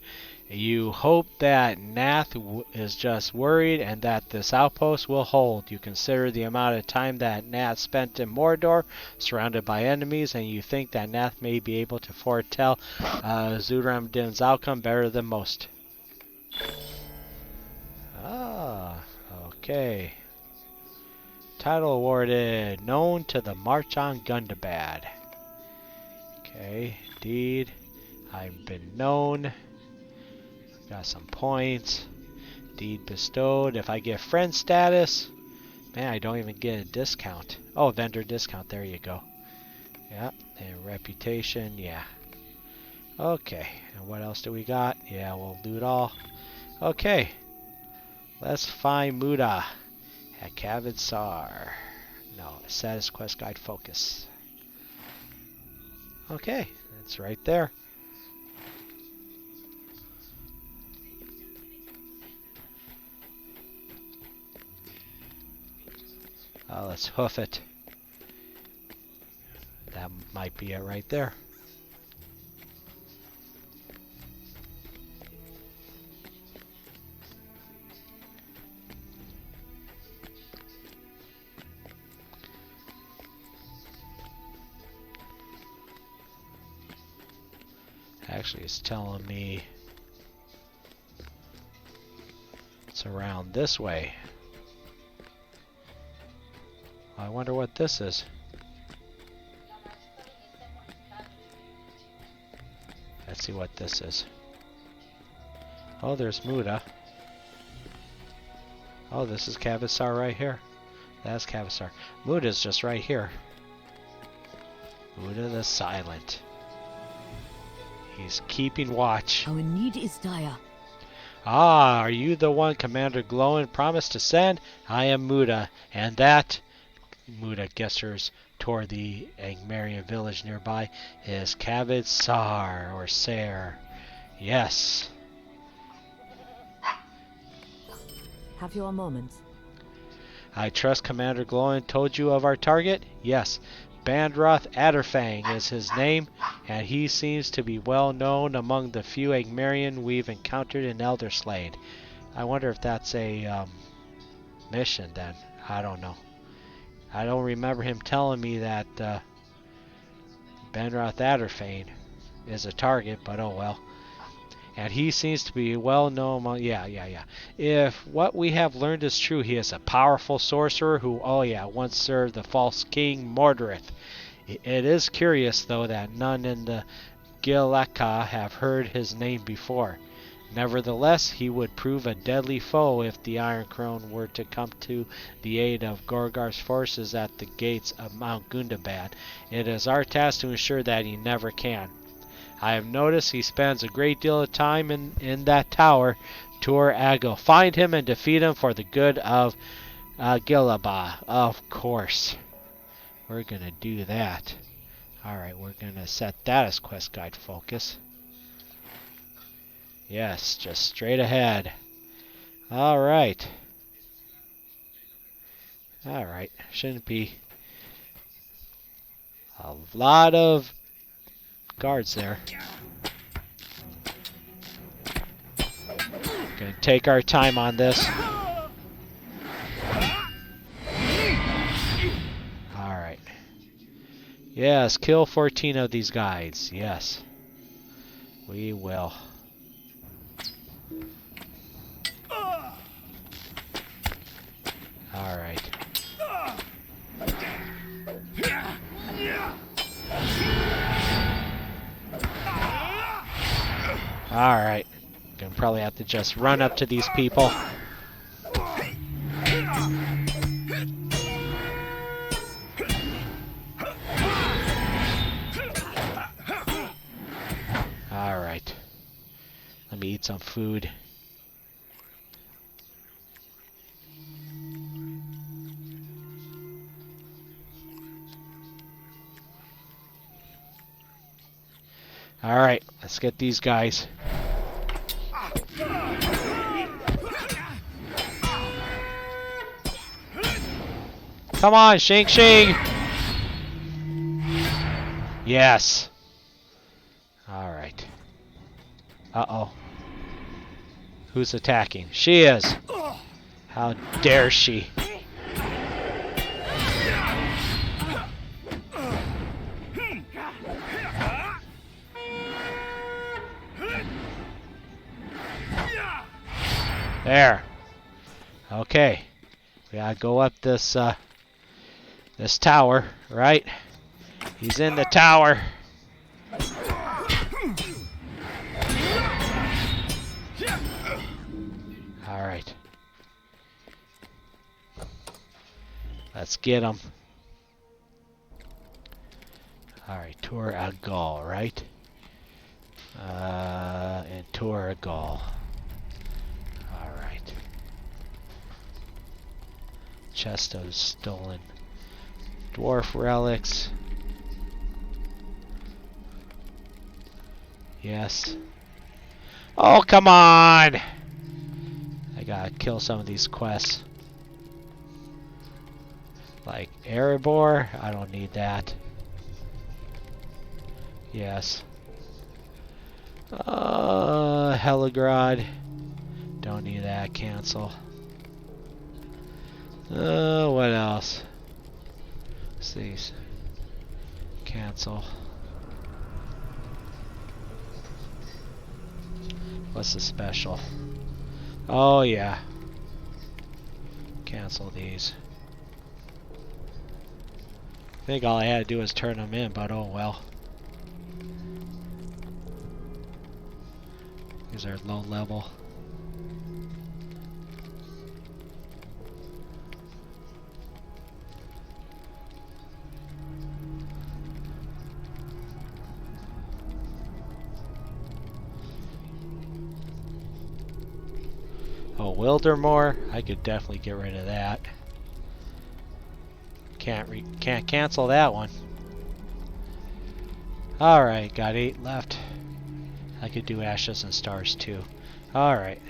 You hope that Nath is just worried and that this outpost will hold. You consider the amount of time that Nath spent in Mordor, surrounded by enemies, and you think that Nath may be able to foretell Zudramdan's outcome better than most. Ah, okay. Title awarded, known to the March on Gundabad. Okay, deed. I've been known. Got some points. Deed bestowed. If I get friend status, man, I don't even get a discount. Oh, vendor discount. There you go. Yep. And reputation. Yeah. Okay. And what else do we got? Yeah, we'll do it all. Okay. Let's find Muda at Caivad Sar. No, status quest guide focus. Okay, it's right there. Let's hoof it. That might be it right there. Actually, it's telling me it's around this way. I wonder what this is. Let's see what this is. Oh, there's Muda. Oh, this is Caivad Sar right here. That's Caivad Sar. Muda's just right here. Muda the Silent. He's keeping watch. Our need is dire. Ah, are you the one Commander Glowin promised to send? I am Muda, and that, Muda gestures toward the Angmarian village nearby, is Caivad Sar, or Sar. Yes. Have you a moment? I trust Commander Glowin told you of our target? Yes. Bandroth Adderfang is his name, and he seems to be well known among the few Angmarian we've encountered in Elderslade. I wonder if that's a mission then. I don't know. I don't remember him telling me that Bandroth Adderfang is a target, but oh well. And he seems to be well known among... Yeah. If what we have learned is true, he is a powerful sorcerer who, once served the false king Mordorith. It is curious, though, that none in the Gilaka have heard his name before. Nevertheless, he would prove a deadly foe if the Iron Throne were to come to the aid of Gorgar's forces at the gates of Mount Gundabad. It is our task to ensure that he never can. I have noticed he spends a great deal of time in that tower. Tur Agil. Find him and defeat him for the good of Gilaba. Of course. We're going to do that. Alright, we're going to set that as quest guide focus. Yes, just straight ahead. Alright. Alright, shouldn't be a lot of guards there. Gonna take our time on this. Alright. Yes, kill 14 of these guys. Yes. We will. Alright. Alright. Gonna probably have to just run up to these people. Alright. Let me eat some food. Alright, let's get these guys. Come on, Shing Shing! Yes. Alright. Uh-oh. Who's attacking? She is. How dare she? There. Okay. We gotta go up this this tower, right? He's in the tower. Alright. Let's get him. Alright, Tur Agil, right? And Tur Agil. Alright. Chest of stolen dwarf relics. Yes. Oh, come on! I gotta kill some of these quests. Like Erebor, I don't need that. Yes. Helagrod. Don't need that. Cancel. What else? What's these? Cancel. What's the special? Oh yeah. Cancel these. I think all I had to do was turn them in, but oh well. These are low level. Wildermore. I could definitely get rid of that. Can't cancel that one. Alright, got 8 left. I could do Ashes and Stars too. Alright.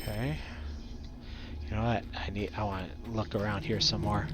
Okay. You know what? I want to look around here some more.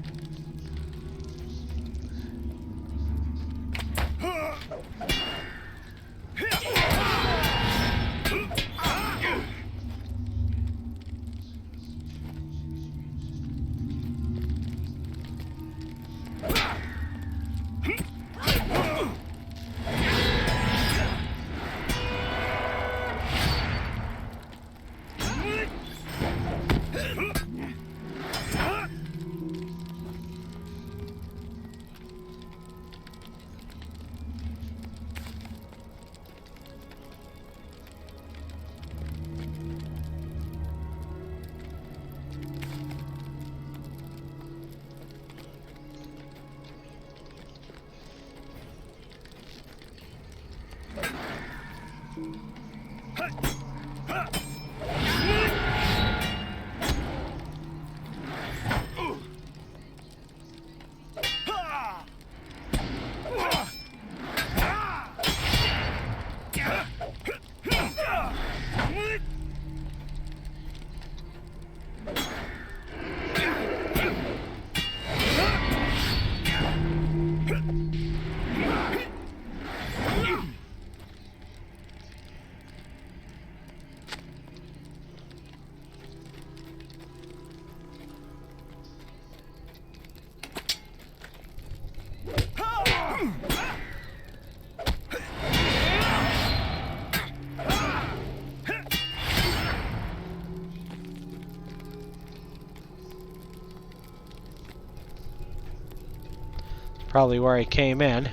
Probably where I came in.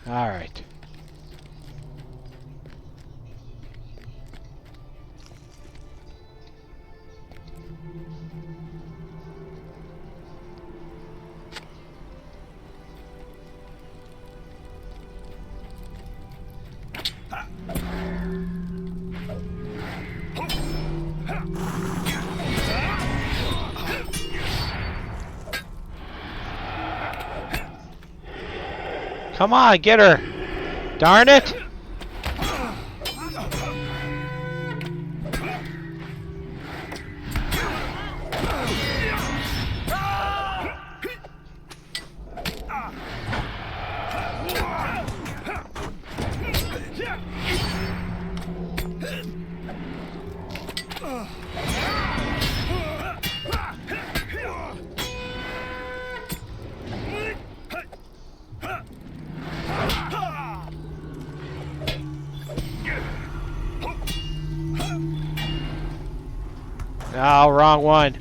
All right. Come on, get her! Darn it! Oh, wrong one.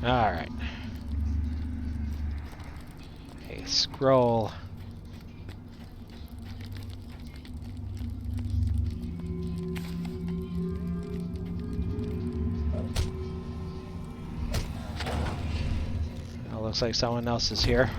All right. A scroll. Looks like someone else is here.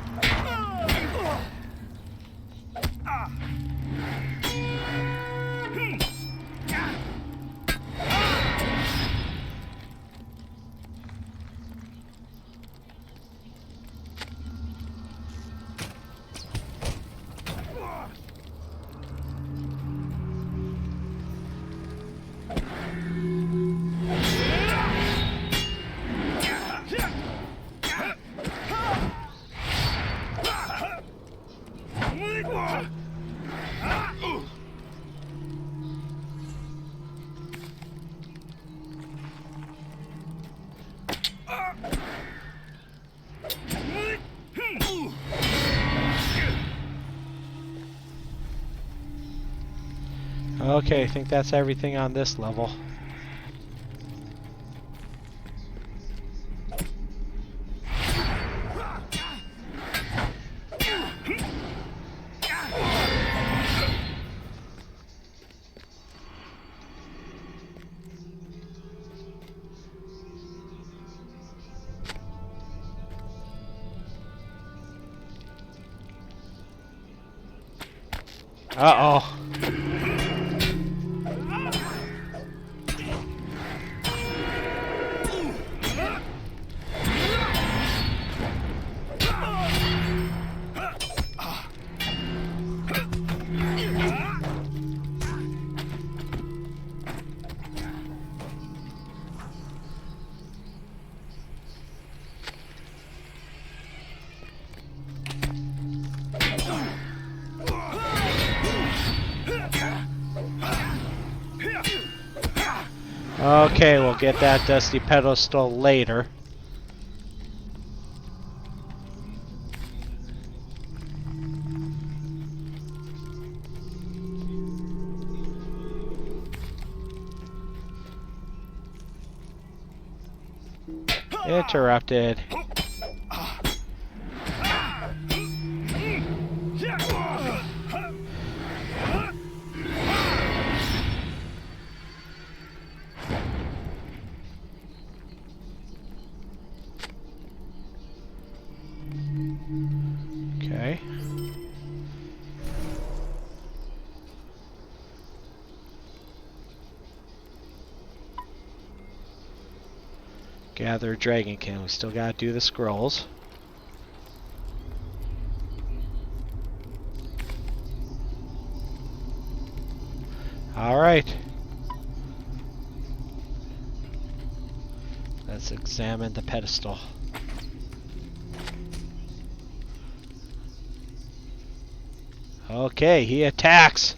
Okay, I think that's everything on this level. Uh-oh. Okay, we'll get that dusty pedestal later. Interrupted. Okay. Gather Dragonkin. We still gotta do the scrolls. Alright. Let's examine the pedestal. Okay, he attacks.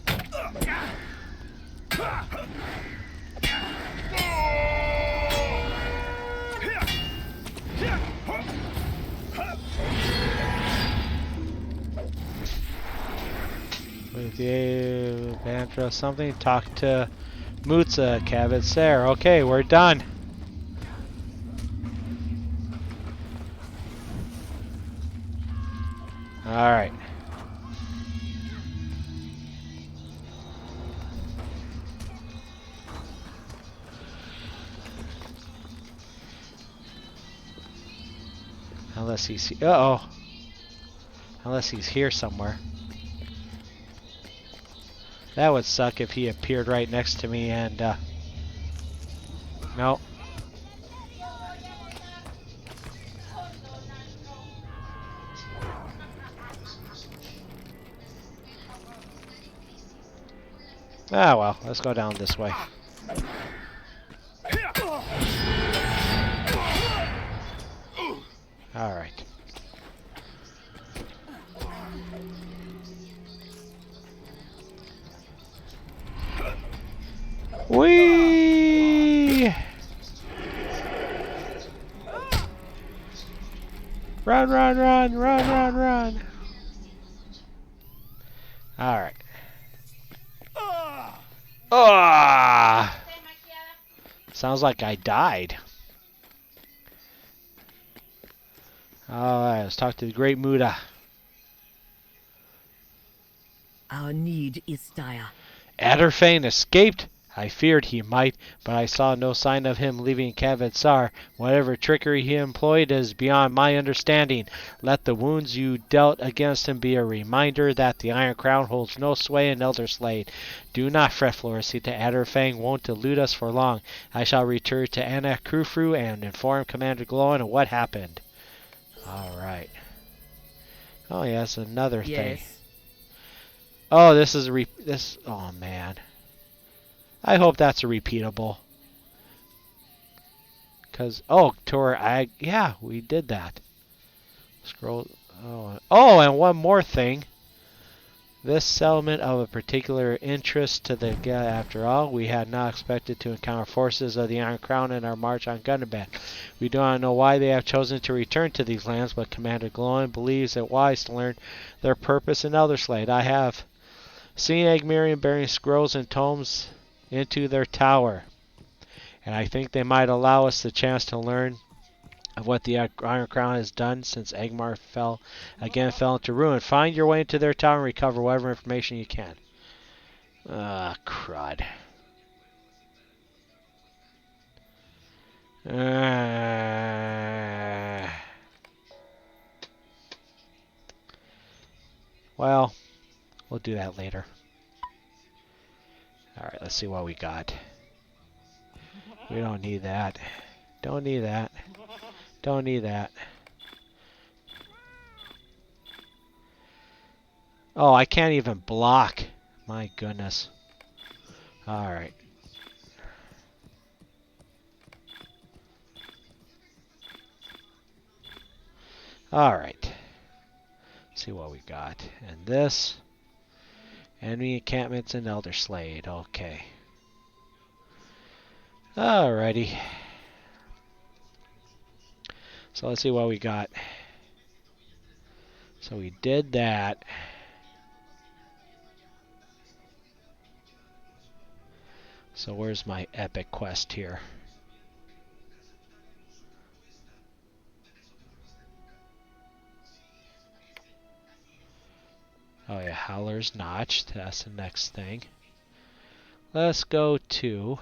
With the Bantra something, talk to Mutsa, Caivad Sar. Okay, we're done. Alright. Unless he's unless he's here somewhere. That would suck if he appeared right next to me and no. Ah well, let's go down this way. Alright. Whee! Run, run, run, run, run, run. Alright. Ah! Sounds like I died. Alright, let's talk to the Great Muda. Our need is dire. Adderfane escaped? I feared he might, but I saw no sign of him leaving Caivad Sar. Whatever trickery he employed is beyond my understanding. Let the wounds you dealt against him be a reminder that the Iron Crown holds no sway in Elderslade. Do not fret, Florisita. Adderfang won't elude us for long. I shall return to Annak-Khurfu and inform Commander Gloin of what happened. Alright. Oh, yes, another thing. Oh, this is oh, man. I hope that's a repeatable. Because, oh, tour, yeah, we did that. Scroll, oh, and one more thing. This settlement of a particular interest to the after all, we had not expected to encounter forces of the Iron Crown in our march on Gundabad. We do not know why they have chosen to return to these lands, but Commander Gloin believes it wise to learn their purpose in Elderslade. I have Seeing Agmerian bearing scrolls and tomes into their tower. And I think they might allow us the chance to learn of what the Iron Crown has done since Angmar fell into ruin. Find your way into their tower and recover whatever information you can. Crud. Well, we'll do that later. Alright, let's see what we got. We don't need that. Don't need that. Don't need that. Oh, I can't even block. My goodness. Alright. Alright. See what we got. And this. Enemy encampments and Elder Slade. Okay. Alrighty. So let's see what we got. So we did that. So where's my epic quest here? Oh yeah, Howler's Notch. That's the next thing. Let's go to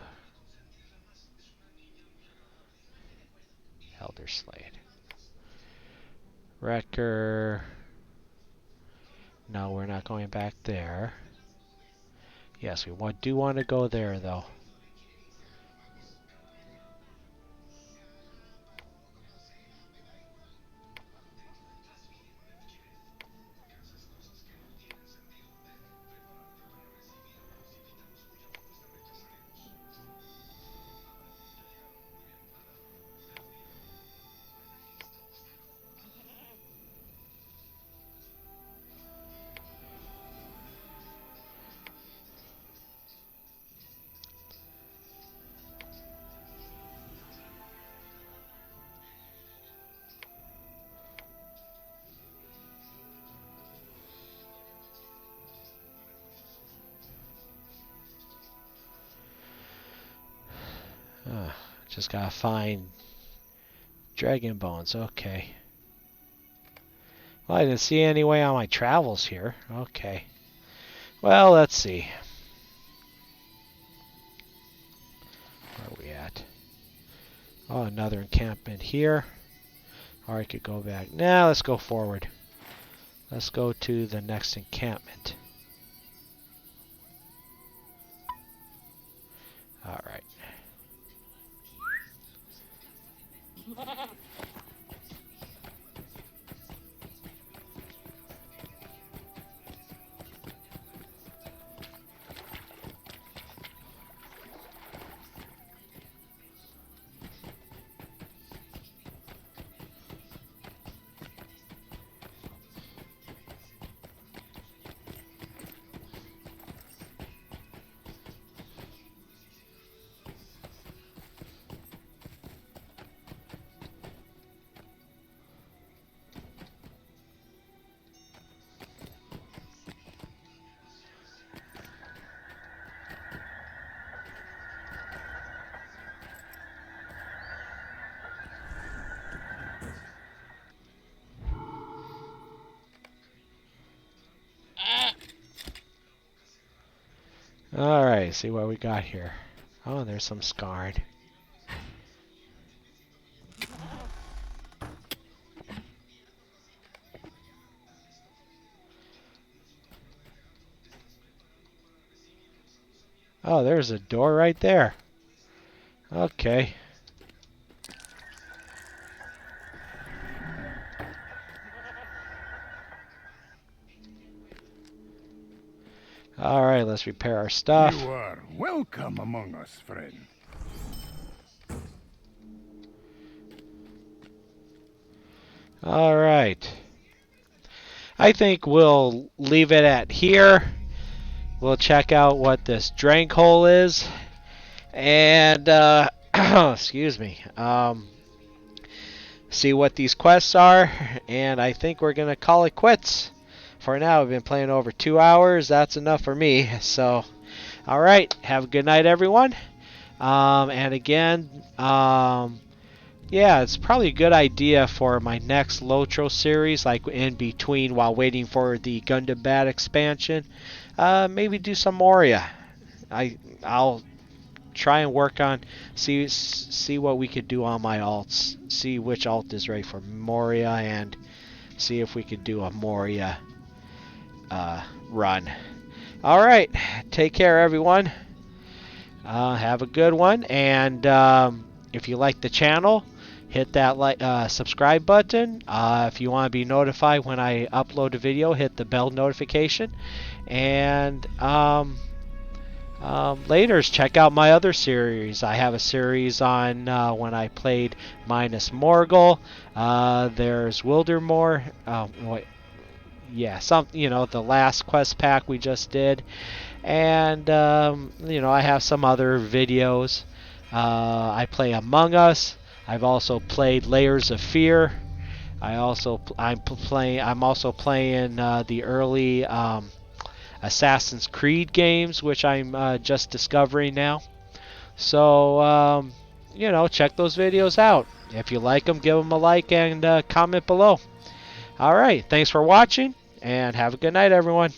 Elder Slade. Wrecker. No, we're not going back there. Yes, we do want to go there, though. Just gotta find dragon bones. Okay. Well, I didn't see any way on my travels here. Okay. Well, let's see. Where are we at? Oh, another encampment here. Or I could go back. Nah, let's go forward. Let's go to the next encampment. Alright. Alright, see what we got here. Oh, there's some scarred. Oh, there's a door right there. Okay. Alright, let's repair our stuff. You are welcome among us, friend. Alright. I think we'll leave it at here. We'll check out what this Drenghol is. And, excuse me. See what these quests are. And I think we're going to call it quits for now, I've been playing over 2 hours. That's enough for me. So, all right. Have a good night, everyone. And again, yeah, it's probably a good idea for my next LOTRO series, like in between while waiting for the Gundam Bad expansion. Maybe do some Moria. I'll try and work on see what we could do on my alts. See which alt is ready for Moria, and see if we could do a Moria run. All right, take care, everyone. Have a good one, and if you like the channel, hit that subscribe button. If you want to be notified when I upload a video, hit the bell notification. And later, check out my other series. I have a series on when I played minus Morgul. There's Wildermore. Wait, yeah, the last quest pack we just did. And I have some other videos. I play Among Us. I've also played Layers of Fear. I'm also playing the early Assassin's Creed games, which I'm just discovering now. So check those videos out. If you like them, give them a like and comment below. All right, thanks for watching, and have a good night, everyone.